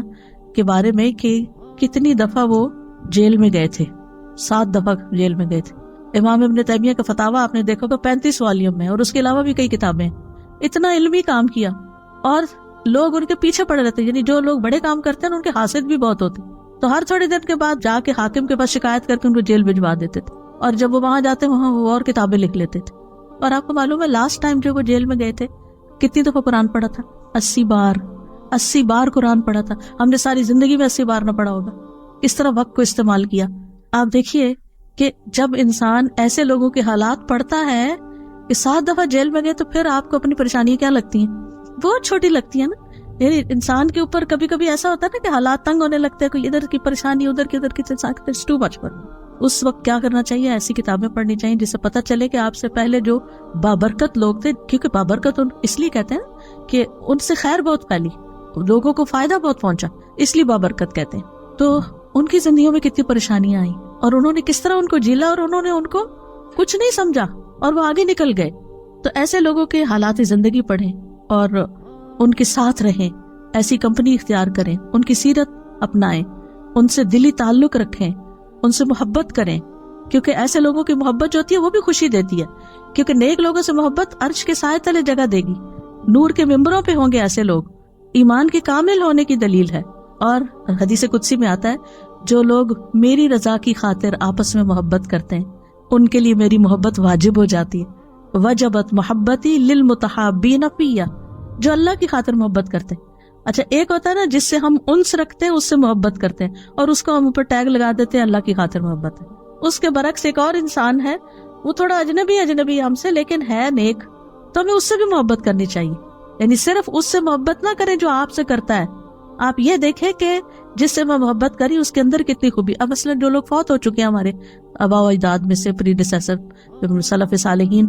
کے بارے میں کہ کتنی دفعہ وہ جیل میں گئے تھے، 7 دفعہ جیل میں گئے تھے۔ امام ابن تیمیہ کا فتاویٰ آپ نے دیکھا کہ 35 والیوم میں، اور اس کے علاوہ بھی کئی کتابیں۔ اتنا علمی کام کیا اور لوگ ان کے پیچھے پڑے رہتے، یعنی جو لوگ بڑے کام کرتے ہیں ان کے حاسد بھی بہت ہوتے، تو ہر تھوڑے دن کے بعد جا کے حاکم کے پاس شکایت کر کے ان کو جیل بھجوا دیتے تھے، اور جب وہ وہاں جاتے وہاں وہ اور کتابیں لکھ لیتے تھے۔ اور آپ کو معلوم ہے لاسٹ ٹائم جو وہ جیل میں گئے تھے کتنی دفعہ قرآن پڑھا تھا؟ 80 بار قرآن پڑھا تھا۔ ہم نے ساری زندگی میں 80 بار نہ پڑھا ہوگا۔ اس طرح وقت کو استعمال کیا۔ آپ دیکھیے کہ جب انسان ایسے لوگوں کے حالات پڑھتا ہے کہ 7 دفعہ جیل میں گئے، تو پھر آپ کو اپنی پریشانیاں کیا لگتی ہیں؟ بہت چھوٹی لگتی ہیں نا۔ یعنی انسان کے اوپر کبھی کبھی ایسا ہوتا ہے نا کہ حالات تنگ ہونے لگتے ہیں، کوئی ادھر کی پریشانی ادھر کی ٹو مچ پر۔ اس وقت کیا کرنا چاہیے؟ ایسی کتابیں پڑھنی چاہیے جس سے پتہ چلے کہ آپ سے پہلے جو بابرکت لوگ تھے، کیونکہ بابرکت اس لیے کہتے ہیں کہ ان سے خیر بہت پھیلی، لوگوں کو فائدہ بہت پہنچا، اس لیے بابرکت کہتے ہیں۔ تو ان کی زندگیوں میں کتنی پریشانیاں آئیں اور انہوں نے کس طرح ان کو جھیلا، اور انہوں نے ان کو کچھ نہیں سمجھا اور وہ آگے نکل گئے۔ تو ایسے لوگوں کے حالات زندگی پڑھیں اور ان کے ساتھ رہیں، ایسی کمپنی اختیار کریں، ان کی سیرت اپنائیں، ان سے دلی تعلق رکھیں، ان سے محبت کریں، کیونکہ ایسے لوگوں کی محبت جو ہوتی ہے وہ بھی خوشی دیتی ہے، کیونکہ نیک لوگوں سے محبت عرش کے سائے تلے جگہ دے گی، نور کے ممبروں پہ ہوں گے ایسے لوگ، ایمان کے کامل ہونے کی دلیل ہے۔ اور حدیث قدسی میں آتا ہے جو لوگ میری رضا کی خاطر آپس میں محبت کرتے ہیں ان کے لیے میری محبت واجب ہو جاتی ہے۔ وجبت محبتی للمتحابین فیہ، جو اللہ کی خاطر محبت کرتے ہیں۔ اچھا ایک ہوتا ہے نا جس سے ہم انس رکھتے ہیں، اس سے محبت کرتے ہیں اور اس کو ہم اوپر ٹیگ لگا دیتے ہیں اللہ کی خاطر محبت ہے۔ اس کے برعکس ایک اور انسان ہے، وہ تھوڑا اجنبی ہم سے لیکن ہے نیک، تو ہمیں اس سے بھی محبت کرنی چاہیے. یعنی صرف اس سے محبت نہ کریں جو آپ سے کرتا ہے, آپ یہ دیکھیں کہ جس سے میں محبت کری اس کے اندر کتنی خوبی. اب مثلا جو لوگ فوت ہو چکے ہیں ہمارے آباء و اجداد میں سے, پریڈیسیسر سلف صالحین,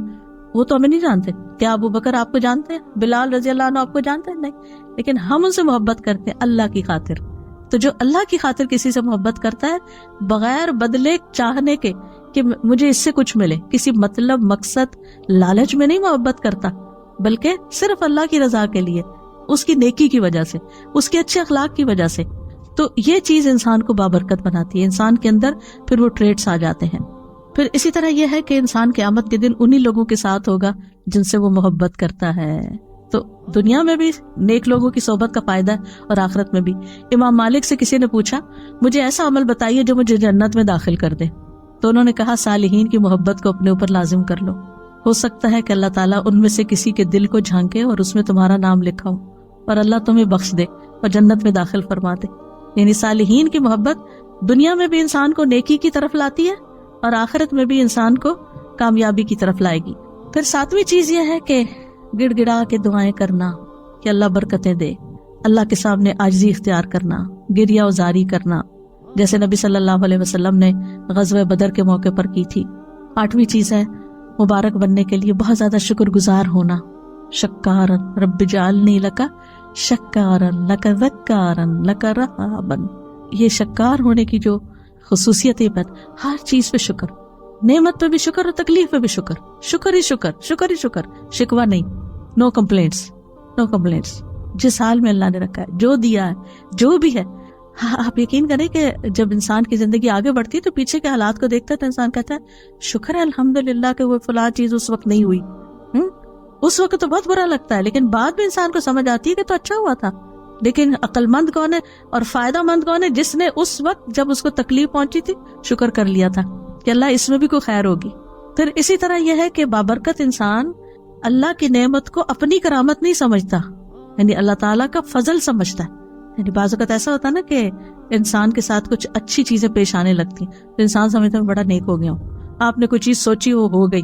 وہ تو ہمیں نہیں جانتے. کیا ابو بکر آپ کو جانتے ہیں؟ بلال رضی اللہ عنہ آپ کو جانتے ہیں؟ نہیں. لیکن ہم ان سے محبت کرتے ہیں اللہ کی خاطر. تو جو اللہ کی خاطر کسی سے محبت کرتا ہے بغیر بدلے چاہنے کے کہ مجھے اس سے کچھ ملے, کسی مطلب مقصد لالچ میں نہیں محبت کرتا, بلکہ صرف اللہ کی رضا کے لیے, اس کی نیکی کی وجہ سے, اس کے اچھے اخلاق کی وجہ سے, تو یہ چیز انسان کو بابرکت بناتی ہے. انسان کے اندر پھر وہ ٹریٹس آ جاتے ہیں. پھر اسی طرح یہ ہے کہ انسان قیامت کے دن انہی لوگوں کے ساتھ ہوگا جن سے وہ محبت کرتا ہے. تو دنیا میں بھی نیک لوگوں کی صحبت کا فائدہ ہے اور آخرت میں بھی. امام مالک سے کسی نے پوچھا مجھے ایسا عمل بتائیے جو مجھے جنت میں داخل کر دے, تو انہوں نے کہا صالحین کی محبت کو اپنے اوپر لازم کر لو. ہو سکتا ہے کہ اللہ تعالیٰ ان میں سے کسی کے دل کو جھانکے اور اس میں تمہارا نام لکھا ہو اور اللہ تمہیں بخش دے اور جنت میں داخل فرما دے. یعنی صالحین کی محبت دنیا میں بھی انسان کو نیکی کی طرف لاتی ہے اور آخرت میں بھی انسان کو کامیابی کی طرف لائے گی. پھر ساتویں چیز یہ ہے کہ گڑ گڑا کے دعائیں کرنا کہ اللہ برکتیں دے, اللہ کے سامنے عاجزی اختیار کرنا, گریہ وزاری کرنا, جیسے نبی صلی اللہ علیہ وسلم نے غزوہ بدر کے موقع پر کی تھی. 8ویں چیز ہے مبارک بننے کے لیے بہت زیادہ شکر گزار ہونا. شکارن رب جعلنی لکا شکارن لکا ذکارن لکا رہابن. یہ شکار ہونے کی جو خصوصیت ہے, ہر چیز پہ شکر, نعمت پہ بھی شکر اور تکلیف پہ بھی شکر, شکر ہی شکر, شکر ہی شکر, شکوہ نہیں, نو کمپلینٹس, نو کمپلینٹس. جس حال میں اللہ نے رکھا ہے, جو دیا ہے, جو بھی ہے. آپ یقین کریں کہ جب انسان کی زندگی آگے بڑھتی ہے تو پیچھے کے حالات کو دیکھتا ہے تو انسان کہتا ہے شکر ہے الحمدللہ کہ وہ فلاں چیز اس وقت نہیں ہوئی. اس وقت تو بہت برا لگتا ہے, لیکن بعد میں انسان کو سمجھ آتی ہے کہ تو اچھا ہوا تھا. لیکن عقل مند کون ہے اور فائدہ مند کون ہے؟ جس نے اس وقت جب اس کو تکلیف پہنچی تھی شکر کر لیا تھا کہ اللہ اس میں بھی کوئی خیر ہوگی. پھر اسی طرح یہ ہے کہ بابرکت انسان اللہ کی نعمت کو اپنی کرامت نہیں سمجھتا, یعنی اللہ تعالیٰ کا فضل سمجھتا ہے. یعنی بعض اوقات ایسا ہوتا ہے نا کہ انسان کے ساتھ کچھ اچھی چیزیں پیش آنے لگتی ہیں تو انسان سمجھتا ہے بڑا نیک ہو گیا ہوں. آپ نے کوئی چیز سوچی وہ ہو گئی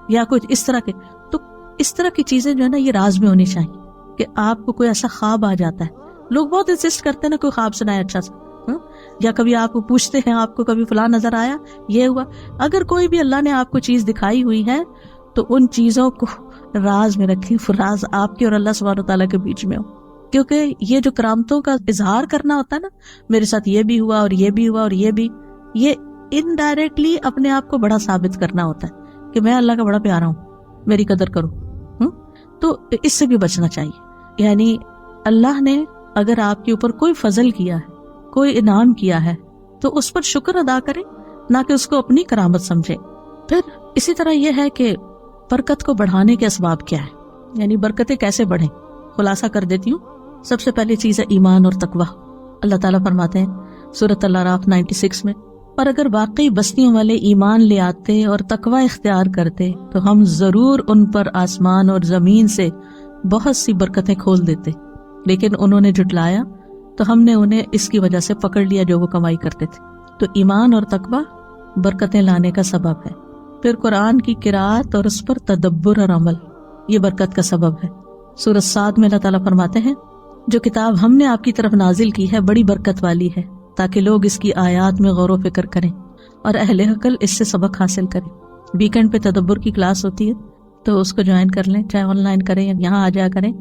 یا کچھ اس طرح کے, تو اس طرح کی چیزیں جو ہے نا یہ راز میں ہونی چاہیے. کہ آپ کو کوئی ایسا خواب آ جاتا ہے, لوگ بہت انسسٹ کرتے ہیں نا کوئی خواب سنائے اچھا سا, یا کبھی آپ کو پوچھتے ہیں آپ کو کبھی فلاں نظر آیا, یہ ہوا. اگر کوئی بھی اللہ نے آپ کو چیز دکھائی ہوئی ہے تو ان چیزوں کو راز میں رکھیں, راز آپ کے اور اللہ سبحانہ و تعالیٰ کے بیچ میں ہو. کیونکہ یہ جو کرامتوں کا اظہار کرنا ہوتا ہے نا, میرے ساتھ یہ بھی ہوا اور یہ بھی ہوا اور یہ بھی, یہ انڈائریکٹلی اپنے آپ کو بڑا ثابت کرنا ہوتا ہے کہ میں اللہ کا بڑا پیارا ہوں, میری قدر کرو. تو اس سے بھی بچنا چاہیے. یعنی اللہ نے اگر آپ کے اوپر کوئی فضل کیا ہے, کوئی انعام کیا ہے, تو اس پر شکر ادا کریں, نہ کہ اس کو اپنی کرامت سمجھے. پھر اسی طرح یہ ہے کہ برکت کو بڑھانے کے اسباب کیا ہے, یعنی برکتیں کیسے بڑھیں. خلاصہ کر دیتی ہوں. سب سے پہلی چیز ہے ایمان اور تقویٰ. اللہ تعالیٰ فرماتے ہیں سورۃ الاعراف 96 میں, اور اگر واقعی بستیوں والے ایمان لے آتے اور تقویٰ اختیار کرتے تو ہم ضرور ان پر آسمان اور زمین سے بہت سی برکتیں کھول دیتے, لیکن انہوں نے جھٹلایا تو ہم نے انہیں اس کی وجہ سے پکڑ لیا جو وہ کمائی کرتے تھے. تو ایمان اور تقویٰ برکتیں لانے کا سبب ہے. پھر قرآن کی قرأت اور اس پر تدبر اور عمل, یہ برکت کا سبب ہے. سورۃ صاد میں اللہ تعالیٰ فرماتے ہیں جو کتاب ہم نے آپ کی طرف نازل کی ہے بڑی برکت والی ہے تاکہ لوگ اس کی آیات میں غور و فکر کریں اور اہل عقل اس سے سبق حاصل کریں. ویکنڈ پہ تدبر کی کلاس ہوتی ہے تو اس کو جوائن کر لیں, چاہے آن لائن کریں یا یہاں آ جایا کریں.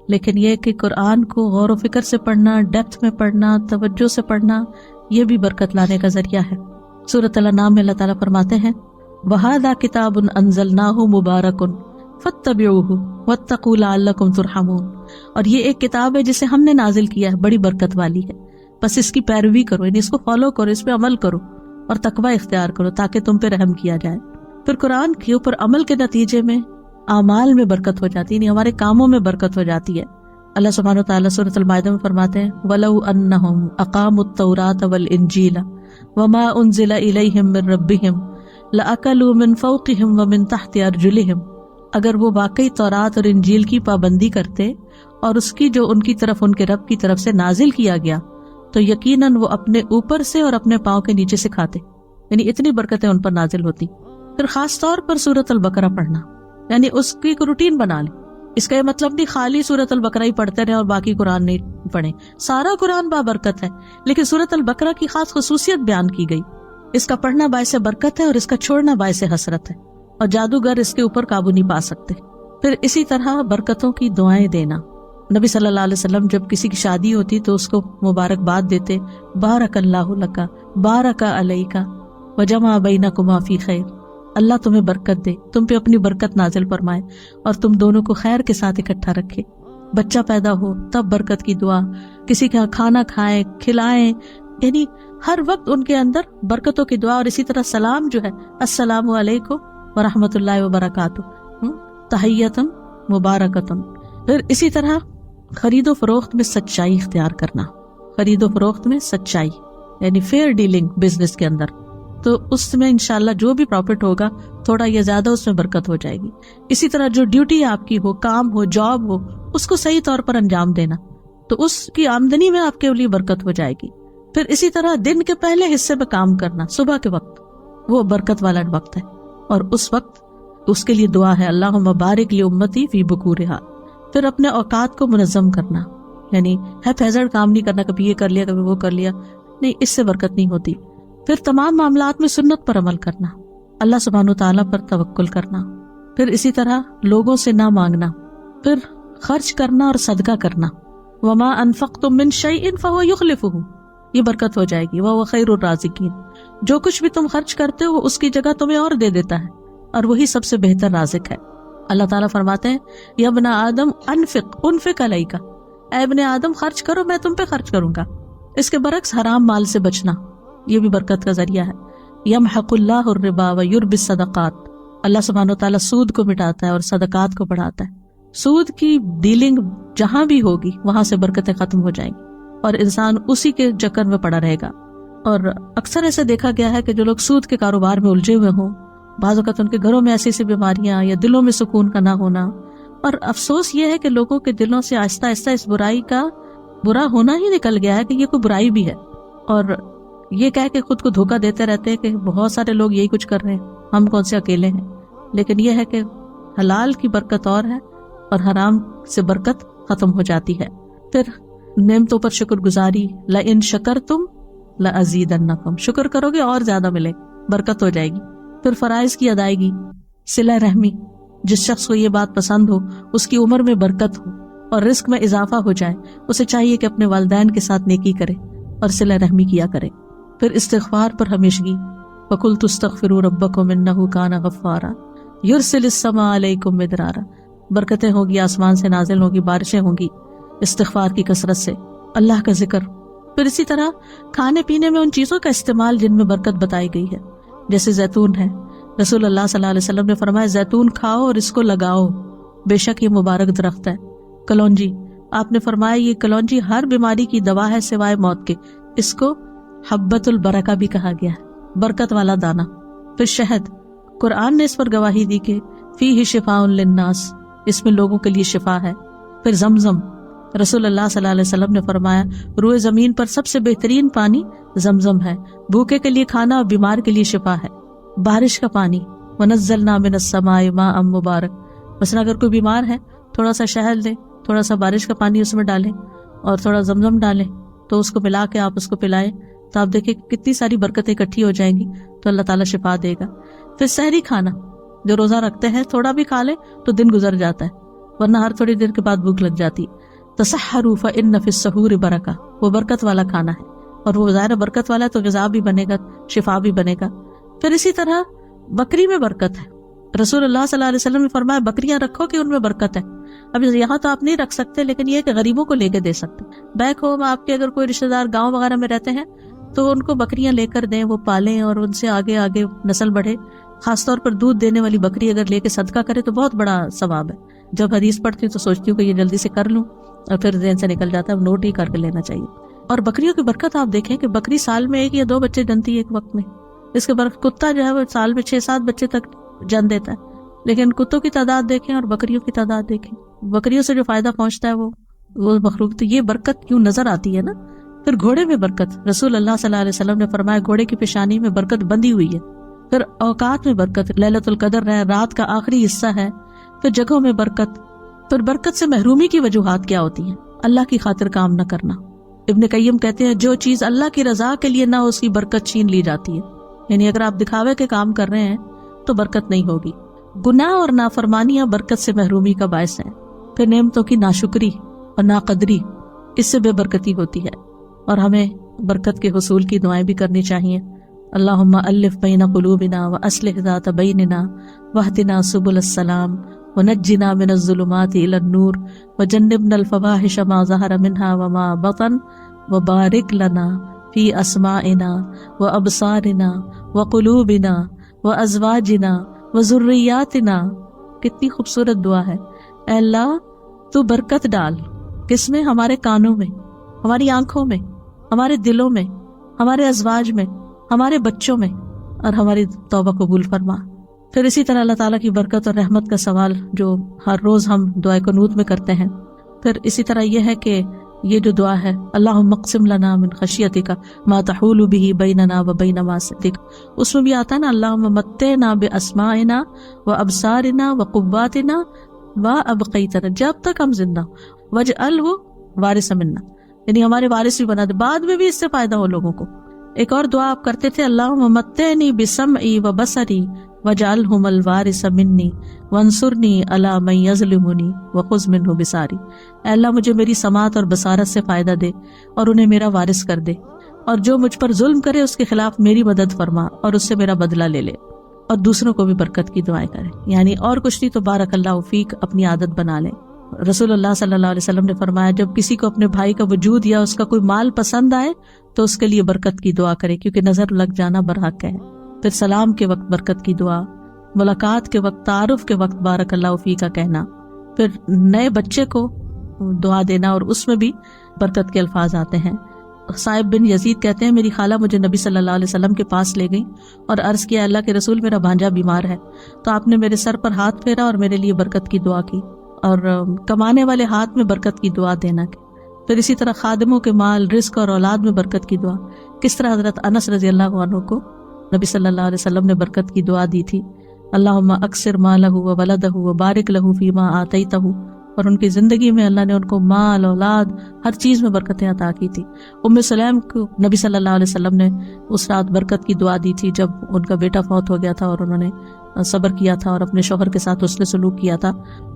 لیکن یہ کہ قرآن کو غور و فکر سے پڑھنا, ڈیپتھ میں پڑھنا, توجہ سے پڑھنا, یہ بھی برکت لانے کا ذریعہ ہے. سورۃ الانعام میں اللہ تعالیٰ فرماتے ہیں وَهَذَا كِتَابٌ أَنزَلْنَاهُ مُبَارَكٌ فَاتَّبِعُوهُ وَاتَّقُوا لَعَلَّكُمْ تُرْحَمُونَ. اور یہ ایک کتاب ہے جسے ہم نے نازل کیا ہے, بڑی برکت والی ہے, بس اس کی پیروی کرو, یعنی اس کو فالو کرو, اس پہ عمل کرو اور تقوی اختیار کرو تاکہ تم پہ رحم کیا جائے. پھر قرآن کے اوپر عمل کے نتیجے میں اعمال میں برکت ہو جاتی ہے, یعنی ہمارے کاموں میں برکت ہو جاتی ہے. اللہ سبحانہ وتعالیٰ سورۃ المائدہ میں فرماتے ہیں وَلَوْ أَنَّهُمْ أَقَامُوا التَّوْرَاةَ وَالْإِنْجِيلَ وَمَا أُنزِلَ إِلَيْهِمْ مِنْ رَبِّهِمْ لَأَكَلُوا مِنْ فَوْقِهِمْ وَمِنْ تَحْتِ أَرْجُلِهِمْ. اگر وہ واقعی تورات اور انجیل کی پابندی کرتے اور اس کی جو ان کی طرف ان کے رب کی طرف سے نازل کیا گیا تو یقیناً وہ اپنے اوپر سے اور اپنے پاؤں کے نیچے سے کھاتے, یعنی اتنی برکتیں ان پر نازل ہوتی. پھر خاص طور پر سورۃ البقرہ پڑھنا, یعنی اس کی ایک روٹین بنا لیں. اس کا یہ مطلب نہیں خالی سورۃ البقرہ ہی پڑھتے رہے اور باقی قرآن نہیں پڑھیں. سارا قرآن بابرکت ہے، لیکن سورۃ البقرہ کی خاص خصوصیت بیان کی گئی. اس کا پڑھنا باعث برکت ہے اور اس کا چھوڑنا باعث حسرت ہے، اور جادوگر اس کے اوپر قابو نہیں پا سکتے. پھر اسی طرح برکتوں کی دعائیں دینا. نبی صلی اللہ علیہ وسلم جب کسی کی شادی ہوتی تو اس کو مبارکباد دیتے، بارک اللہ لکا بارک علیکا وجمع بینکما فی خیر. اللہ تمہیں برکت دے، تم پہ اپنی برکت نازل فرمائے اور تم دونوں کو خیر کے ساتھ اکٹھا رکھے. بچہ پیدا ہو تب برکت کی دعا، کسی کا کھانا کھائیں کھلائیں، یعنی ہر وقت ان کے اندر برکتوں کی دعا. اور اسی طرح سلام جو ہے، السلام علیکم ورحمۃ اللہ وبرکاتہ، تحیتم مبارکتم. پھر اسی طرح خرید و فروخت میں سچائی اختیار کرنا. خرید و فروخت میں سچائی یعنی فیئر ڈیلنگ بزنس کے اندر، تو اس میں انشاءاللہ جو بھی پروفٹ ہوگا تھوڑا یا زیادہ اس میں برکت ہو جائے گی. اسی طرح جو ڈیوٹی آپ کی ہو، کام ہو، جاب ہو، اس کو صحیح طور پر انجام دینا، تو اس کی آمدنی میں آپ کے لیے برکت ہو جائے گی. پھر اسی طرح دن کے پہلے حصے میں کام کرنا، صبح کے وقت وہ برکت والا وقت ہے، اور اس وقت اس کے لیے دعا ہے اللہم بارک لی امتی فی بکورہا. پھر اپنے اوقات کو منظم کرنا، یعنی ہیفیزڑ کام نہیں کرنا، کبھی یہ کر لیا کبھی وہ کر لیا، نہیں، اس سے برکت نہیں ہوتی. پھر تمام معاملات میں سنت پر عمل کرنا، اللہ سبحانہ وتعالیٰ پر توکل کرنا. پھر اسی طرح لوگوں سے نہ مانگنا. پھر خرچ کرنا اور صدقہ کرنا، وما انفقتم من شیء فہو یخلفہ، یہ برکت ہو جائے گی. وہو خیر الرازقین، جو کچھ بھی تم خرچ کرتے ہو اس کی جگہ تمہیں اور دے دیتا ہے، اور وہی سب سے بہتر رازق ہے. اللہ تعالیٰ فرماتے ہیں یا ابن آدم انفق علیک، اے ابن آدم خرچ کرو، میں تم پہ خرچ کروں گا. اس کے برعکس حرام مال سے بچنا، یہ بھی برکت کا ذریعہ ہے. یمحق اللہ الربا ویربی الصدقات، اللہ سبحانہ وتعالیٰ سود کو مٹاتا ہے اور صدقات کو بڑھاتا ہے. سود کی ڈیلنگ جہاں بھی ہوگی وہاں سے برکتیں ختم ہو جائیں گی اور انسان اسی کے چکر میں پڑا رہے گا. اور اکثر ایسے دیکھا گیا ہے کہ جو لوگ سود کے کاروبار میں الجھے ہوئے ہوں، بعض اوقات ان کے گھروں میں ایسی ایسی بیماریاں یا دلوں میں سکون کا نہ ہونا، اور افسوس یہ ہے کہ لوگوں کے دلوں سے آہستہ آہستہ اس برائی کا برا ہونا ہی نکل گیا ہے کہ یہ کوئی برائی بھی ہے، اور یہ کہہ کے خود کو دھوکہ دیتے رہتے ہیں کہ بہت سارے لوگ یہی کچھ کر رہے ہیں، ہم کون سے اکیلے ہیں. لیکن یہ ہے کہ حلال کی برکت اور ہے اور حرام سے برکت ختم ہو جاتی ہے. پھر نعمتوں پر شکر گزاری، لئن شکرتم لازیدنکم، شکر کرو گے اور زیادہ ملے، برکت ہو جائے گی. پھر فرائض کی ادائیگی، صلہ رحمی، جس شخص کو یہ بات پسند ہو اس کی عمر میں برکت ہو اور رزق میں اضافہ ہو جائے، اسے چاہیے کہ اپنے والدین کے ساتھ نیکی کرے اور صلہ رحمی کیا کرے. پھر استغفار پر ہمیشگی، وَقُلْتُ اسْتَغْفِرُوا رَبَّكُمْ إِنَّهُ كَانَ غَفَّارًا يُرْسِلِ السَّمَاءَ عَلَيْكُمْ مِدْرَارًا، برکتیں ہوگی، آسمان سے نازل ہوگی، بارشیں ہوں گی استغفار کی کثرت سے، اللہ کا ذکر. پھر اسی طرح کھانے پینے میں ان چیزوں کا استعمال جن میں برکت بتائی گئی ہے، جیسے زیتون ہے. رسول اللہ صلی اللہ علیہ وسلم نے فرمایا زیتون کھاؤ اور اس کو لگاؤ، بے شک یہ مبارک درخت ہے. کلونجی، آپ نے فرمایا یہ کلونجی ہر بیماری کی دوا ہے سوائے موت کے، اس کو حبۃ البرکہ بھی کہا گیا ہے، برکت والا دانہ. پھر شہد، قرآن نے اس پر گواہی دی کہ فیہ شفاء للناس، اس میں لوگوں کے لیے شفا ہے. پھر زمزم، رسول اللہ صلی اللہ علیہ وسلم نے فرمایا روئے زمین پر سب سے بہترین پانی زمزم ہے، بھوکے کے لیے کھانا اور بیمار کے لیے شفا ہے. بارش کا پانی، ونزلنا من السماء ماء مبارک، مثلا اگر کوئی بیمار ہے تھوڑا سا شہد لیں، تھوڑا سا بارش کا پانی اس میں ڈالیں اور تھوڑا زمزم ڈالیں، تو اس کو ملا کے آپ اس کو پلائیں، تو آپ دیکھیں کتنی ساری برکتیں اکٹھی ہو جائیں گی، تو اللہ تعالیٰ شفا دے گا. پھر سحری کھانا، جو روزہ رکھتے ہیں تھوڑا بھی کھا لیں تو دن گزر جاتا ہے، ورنہ ہر تھوڑی دیر کے بعد بھوک لگ جاتی. تسحروا فإن فی السحور برکہ، وہ برکت والا کھانا ہے، اور وہ ظاہر برکت والا ہے تو غذا بھی بنے گا، شفا بھی بنے گا. پھر اسی طرح بکری میں برکت ہے، رسول اللہ صلی اللہ علیہ وسلم نے فرمایا بکریاں رکھو کہ ان میں برکت ہے. اب یہاں تو آپ نہیں رکھ سکتے، لیکن یہ کہ غریبوں کو لے کے دے سکتے. بیک ہوم آپ کے اگر کوئی رشتہ دار گاؤں وغیرہ میں رہتے ہیں تو ان کو بکریاں لے کر دیں، وہ پالیں اور ان سے آگے آگے نسل بڑھے. خاص طور پر دودھ دینے والی بکری اگر لے کے صدقہ کرے تو بہت بڑا ثواب ہے. جب حدیث پڑھتی ہوں تو سوچتی ہوں کہ یہ جلدی سے کر لوں، اور پھر ذہن سے نکل جاتا ہے، نوٹ ہی کر کے لینا چاہیے. اور بکریوں کی برکت آپ دیکھیں کہ بکری سال میں 1 یا 2 بچے جنتی ہے ایک وقت میں. اس کے برکت کتا جو ہے وہ سال میں 6-7 بچے تک جن دیتا ہے، لیکن کتوں کی تعداد دیکھیں اور بکریوں کی تعداد دیکھیں، بکریوں سے جو فائدہ پہنچتا ہے وہ مخلوق، تو یہ برکت کیوں نظر آتی ہے نا. پھر گھوڑے میں برکت، رسول اللہ صلی اللہ علیہ وسلم نے فرمایا گھوڑے کی پیشانی میں برکت بندھی ہوئی ہے. پھر اوقات میں برکت، لیلۃ القدر ہے، رات کا آخری حصہ ہے، پھر جگہوں میں برکت، پھر برکت سے محرومی کی وجوہات کیا ہوتی ہیں؟ اللہ کی خاطر کام نہ کرنا. ابن قیم کہتے ہیں جو چیز اللہ کی رضا کے لیے نہ ہو اس کی برکت چھین لی جاتی ہے. یعنی اگر آپ دکھاوے کے کام کر رہے ہیں تو برکت نہیں ہوگی. گناہ اور نافرمانیاں برکت سے محرومی کا باعث ہیں. پھر نعمتوں کی ناشکری اور ناقدری، اس سے بے برکتی ہوتی ہے. اور ہمیں برکت کے حصول کی دعائیں بھی کرنی چاہیے. اللہم الف بین قلوبنا واصلح ذات بیننا واہدنا سبل السلام ونجنا من الظلمات الى النور وجنبنا الفواحش ما ظہر منها وما بطن وبارک لنا فی اسمائنا وابصارنا وقلوبنا وازواجنا وذریاتنا. کتنی خوبصورت دعا ہے. اے اللہ تو برکت ڈال، کس میں؟ ہمارے کانوں میں، ہماری آنکھوں میں، ہمارے دلوں میں، ہمارے ازواج میں، ہمارے بچوں میں، اور ہماری توبہ قبول فرما. پھر اسی طرح اللہ تعالیٰ کی برکت اور رحمت کا سوال جو ہر روز ہم دعائے قنوت میں کرتے ہیں. پھر اسی طرح یہ ہے کہ یہ جو دعا ہے اللہم اقسم لنا من خشیتک ما تحول به بیننا وبین معصیتک، اس میں بھی آتا ہے نا اللہم متعنا باسماعنا وابصارنا وقواتنا وابقیتنا، جب تک ہم زندہ ہوں، واجعلہ وارث منا، یعنی ہمارے وارث بھی بنا دے، بعد میں بھی اس سے فائدہ ہو لوگوں کو. ایک اور دعا آپ کرتے تھے اللہم متعنی بسمعی وبصری واجعلہم الوارث منی وانصرنی علی من یظلمنی وخذ منہ بصاری. اے اللہ مجھے میری سماعت اور بصارت سے فائدہ دے اور انہیں میرا وارث کر دے، اور جو مجھ پر ظلم کرے اس کے خلاف میری مدد فرما اور اس سے میرا بدلہ لے لے، اور دوسروں کو بھی برکت کی دعائیں کریں. یعنی اور کچھ نہیں تو بارک اللہ فیک اپنی عادت بنا لیں. رسول اللہ صلی اللہ علیہ وسلم نے فرمایا جب کسی کو اپنے بھائی کا وجود یا اس کا کوئی مال پسند آئے تو اس کے لیے برکت کی دعا کرے، کیونکہ نظر لگ جانا برحق ہے. پھر سلام کے وقت برکت کی دعا، ملاقات کے وقت، تعارف کے وقت بارک اللہ فیک کا کہنا، پھر نئے بچے کو دعا دینا اور اس میں بھی برکت کے الفاظ آتے ہیں. صاحب بن یزید کہتے ہیں میری خالہ مجھے نبی صلی اللہ علیہ وسلم کے پاس لے گئی اور عرض کیا اللہ کے رسول میرا بھانجا بیمار ہے، تو آپ نے میرے سر پر ہاتھ پھیرا اور میرے لیے برکت کی دعا کی، اور کمانے والے ہاتھ میں برکت کی دعا دینا. پھر اسی طرح خادموں کے مال، رزق اور اولاد میں برکت کی دعا. کس طرح حضرت انس رضی اللہ عنہ کو نبی صلی اللہ علیہ وسلم نے برکت کی دعا دی تھی، اللہم اکثر مالہ وولدہ وبارک لہ فیما آتیتہ، اور ان کی زندگی میں اللہ نے ان کو مال، اولاد، ہر چیز میں برکتیں عطا کی تھی. ام سلیم کو نبی صلی اللہ علیہ وسلم نے اس رات برکت کی دعا دی تھی جب ان کا بیٹا فوت ہو گیا تھا اور انہوں نے صبر کیا تھا اور اپنے شوہر کے ساتھ حسن سلوک کیا تھا.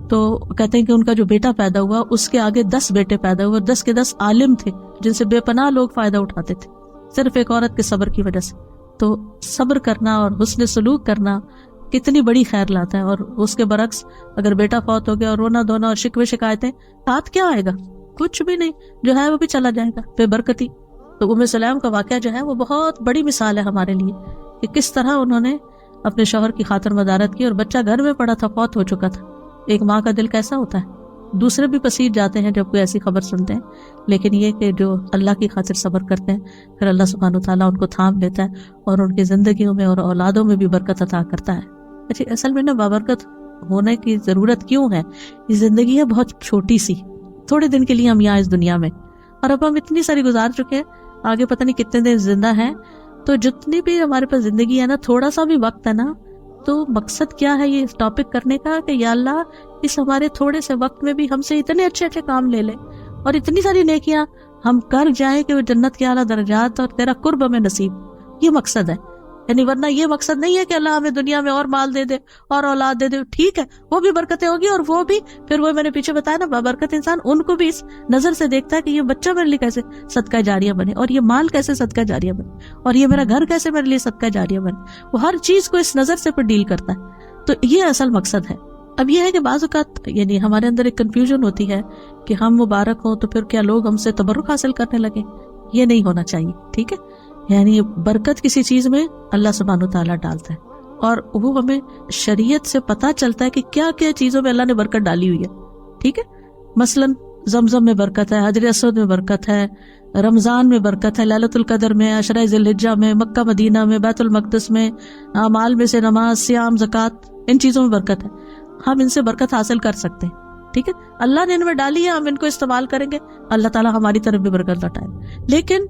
تو کہتے ہیں کہ ان کا جو بیٹا پیدا ہوا اس کے آگے 10 بیٹے پیدا ہوئے، 10 کے 10 عالم تھے جن سے بے پناہ لوگ فائدہ اٹھاتے تھے صرف ایک عورت کے صبر کی وجہ سے. تو صبر کرنا اور حسن سلوک کرنا کتنی بڑی خیر لاتا ہے. اور اس کے برعکس اگر بیٹا فوت ہو گیا اور رونا دھونا اور شکوے شکایتیں، ساتھ کیا آئے گا؟ کچھ بھی نہیں، جو ہے وہ بھی چلا جائے گا بے برکتی. تو ام سلیم کا واقعہ جو ہے وہ بہت بڑی مثال ہے ہمارے لیے کہ کس طرح انہوں نے اپنے شوہر کی خاطر مدارت کی، اور بچہ گھر میں پڑا تھا، فوت ہو چکا تھا. ایک ماں کا دل کیسا ہوتا ہے، دوسرے بھی پسیج جاتے ہیں جب کوئی ایسی خبر سنتے ہیں، لیکن یہ کہ جو اللہ کی خاطر صبر کرتے ہیں پھر اللہ سبحانہ وتعالیٰ ان کو تھام لیتا ہے اور ان کی زندگیوں میں اور اولادوں میں بھی برکت عطا کرتا ہے. اچھا، اصل میں نا بابرکت ہونے کی ضرورت کیوں ہے؟ یہ زندگی ہے بہت چھوٹی سی، تھوڑے دن کے لیے ہم یہاں اس دنیا میں، اور اب ہم اتنی ساری گزار چکے ہیں، آگے پتہ نہیں کتنے دن زندہ ہیں. تو جتنی بھی ہمارے پاس زندگی ہے نا، تھوڑا سا بھی وقت ہے نا، تو مقصد کیا ہے یہ ٹاپک کرنے کا کہ یا اللہ اس ہمارے تھوڑے سے وقت میں بھی ہم سے اتنے اچھے اچھے کام لے لے اور اتنی ساری نیکیاں ہم کر جائیں کہ وہ جنت کے اعلیٰ درجات اور تیرا قرب ہمیں نصیب. یہ مقصد ہے. یعنی ورنہ یہ مقصد نہیں ہے کہ اللہ ہمیں دنیا میں اور مال دے دے اور اولاد دے دے، ٹھیک ہے وہ بھی برکتیں ہوگی، اور وہ بھی پھر وہ میں نے پیچھے بتایا نا بابرکت انسان ان کو بھی اس نظر سے دیکھتا ہے کہ یہ بچہ میرے لیے کیسے صدقہ جاریہ بنے، اور یہ مال کیسے صدقہ جاریہ بنے، اور یہ میرا گھر کیسے میرے لیے صدقہ جاریہ بنے. وہ ہر چیز کو اس نظر سے پھر ڈیل کرتا ہے. تو یہ اصل مقصد ہے. اب یہ ہے کہ بعض اوقات یعنی ہمارے اندر ایک کنفیوژن ہوتی ہے کہ ہم مبارک ہوں تو پھر کیا لوگ ہم سے تبرک حاصل کرنے لگے. یہ نہیں ہونا چاہیے، ٹھیک ہے. یعنی برکت کسی چیز میں اللہ سبحانہ وتعالیٰ ڈالتا ہے، اور وہ ہمیں شریعت سے پتہ چلتا ہے کہ کیا کیا چیزوں میں اللہ نے برکت ڈالی ہوئی ہے، ٹھیک ہے. مثلاً زمزم میں برکت ہے، حجر اسود میں برکت ہے، رمضان میں برکت ہے، لیلۃ القدر میں، عشرہ ذی الحجہ میں، مکہ مدینہ میں، بیت المقدس میں، اعمال میں سے نماز، صیام، زکوٰۃ، ان چیزوں میں برکت ہے. ہم ان سے برکت حاصل کر سکتے ہیں، ٹھیک ہے. اللہ نے ان میں ڈالی ہے، ہم ان کو استعمال کریں گے، اللہ تعالیٰ ہماری طرف بھی برکت لوٹائے. لیکن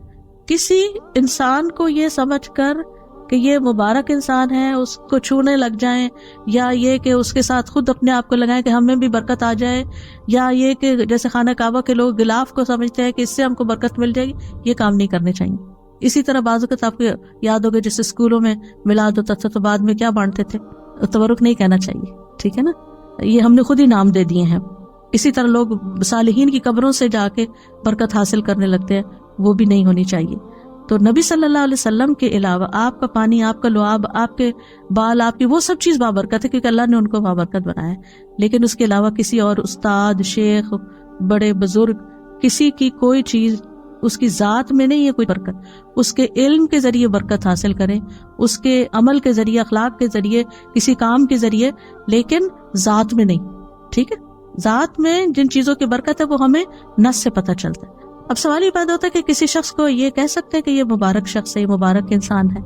کسی انسان کو یہ سمجھ کر کہ یہ مبارک انسان ہے اس کو چھونے لگ جائیں، یا یہ کہ اس کے ساتھ خود اپنے آپ کو لگائیں کہ ہمیں بھی برکت آ جائے، یا یہ کہ جیسے خانہ کعبہ کے لوگ غلاف کو سمجھتے ہیں کہ اس سے ہم کو برکت مل جائے گی، یہ کام نہیں کرنے چاہیے۔ اسی طرح بعض اوقات آپ کو یاد ہوگا جیسے اسکولوں میں میلاد ہوتا تھا تو بعد میں کیا بانٹتے تھے، تبرک نہیں کہنا چاہیے، ٹھیک ہے نا، یہ ہم نے خود ہی نام دے دیے ہیں۔ اسی طرح لوگ صالحین کی قبروں سے جا کے برکت حاصل کرنے لگتے ہیں، وہ بھی نہیں ہونی چاہیے۔ تو نبی صلی اللہ علیہ وسلم کے علاوہ آپ کا پانی، آپ کا لعاب، آپ کے بال، آپ کی وہ سب چیز بابرکت ہے کیونکہ اللہ نے ان کو بابرکت بنایا ہے، لیکن اس کے علاوہ کسی اور استاد، شیخ، بڑے بزرگ، کسی کی کوئی چیز اس کی ذات میں نہیں ہے کوئی برکت، اس کے علم کے ذریعے برکت حاصل کریں، اس کے عمل کے ذریعے، اخلاق کے ذریعے، کسی کام کے ذریعے، لیکن ذات میں نہیں، ٹھیک ہے۔ ذات میں جن چیزوں کی برکت ہے وہ ہمیں نص سے پتہ چلتا ہے۔ اب سوال یہ پیدا ہوتا ہے کہ کسی شخص کو یہ کہہ سکتے ہیں کہ یہ مبارک شخص ہے، یہ مبارک انسان ہے؟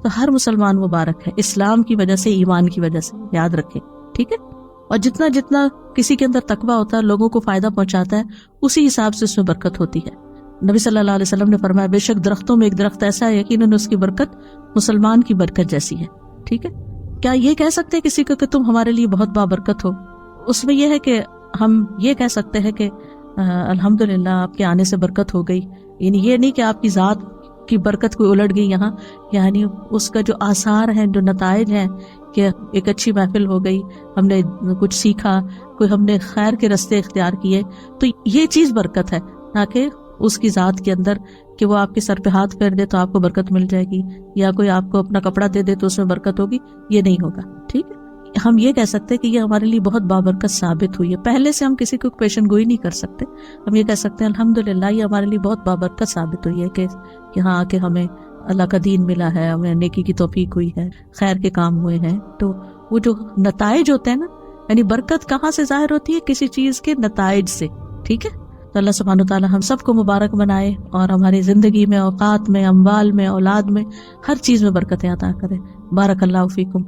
تو ہر مسلمان مبارک ہے، اسلام کی وجہ سے، ایمان کی وجہ سے، یاد رکھیں، ٹھیک ہے۔ اور جتنا جتنا کسی کے اندر تقویٰ ہوتا ہے، لوگوں کو فائدہ پہنچاتا ہے، اسی حساب سے اس میں برکت ہوتی ہے۔ نبی صلی اللہ علیہ وسلم نے فرمایا بے شک درختوں میں ایک درخت ایسا ہے یقیناً اس کی برکت مسلمان کی برکت جیسی ہے، ٹھیک ہے۔ کیا یہ کہہ سکتے ہیں کسی کو کہ تم ہمارے لیے بہت بابرکت ہو؟ اس میں یہ ہے کہ ہم یہ کہہ سکتے ہیں کہ الحمدللہ آپ کے آنے سے برکت ہو گئی، یعنی یہ نہیں کہ آپ کی ذات کی برکت کوئی الٹ گئی یہاں، یعنی اس کا جو آثار ہیں، جو نتائج ہیں کہ ایک اچھی محفل ہو گئی، ہم نے کچھ سیکھا، کوئی ہم نے خیر کے راستے اختیار کیے، تو یہ چیز برکت ہے، نہ کہ اس کی ذات کے اندر کہ وہ آپ کے سر پہ ہاتھ پھیر دے تو آپ کو برکت مل جائے گی، یا کوئی آپ کو اپنا کپڑا دے دے تو اس میں برکت ہوگی، یہ نہیں ہوگا، ٹھیک ہے۔ ہم یہ کہہ سکتے کہ یہ ہمارے لیے بہت بابرکت ثابت ہوئی ہے، پہلے سے ہم کسی کو پیشن گوئی نہیں کر سکتے، ہم یہ کہہ سکتے ہیں الحمدللہ یہ ہمارے لیے بہت بابرکت ثابت ہوئی ہے کہ یہاں آ کے ہمیں اللہ کا دین ملا ہے، ہمیں نیکی کی توفیق ہوئی ہے، خیر کے کام ہوئے ہیں۔ تو وہ جو نتائج ہوتے ہیں نا، یعنی برکت کہاں سے ظاہر ہوتی ہے؟ کسی چیز کے نتائج سے، ٹھیک ہے۔ تو اللہ سبحانہ وتعالی ہم سب کو مبارک بنائے اور ہماری زندگی میں، اوقات میں، اموال میں، اولاد میں، ہر چیز میں برکتیں عطا کرے۔ بارک اللہ فیکم۔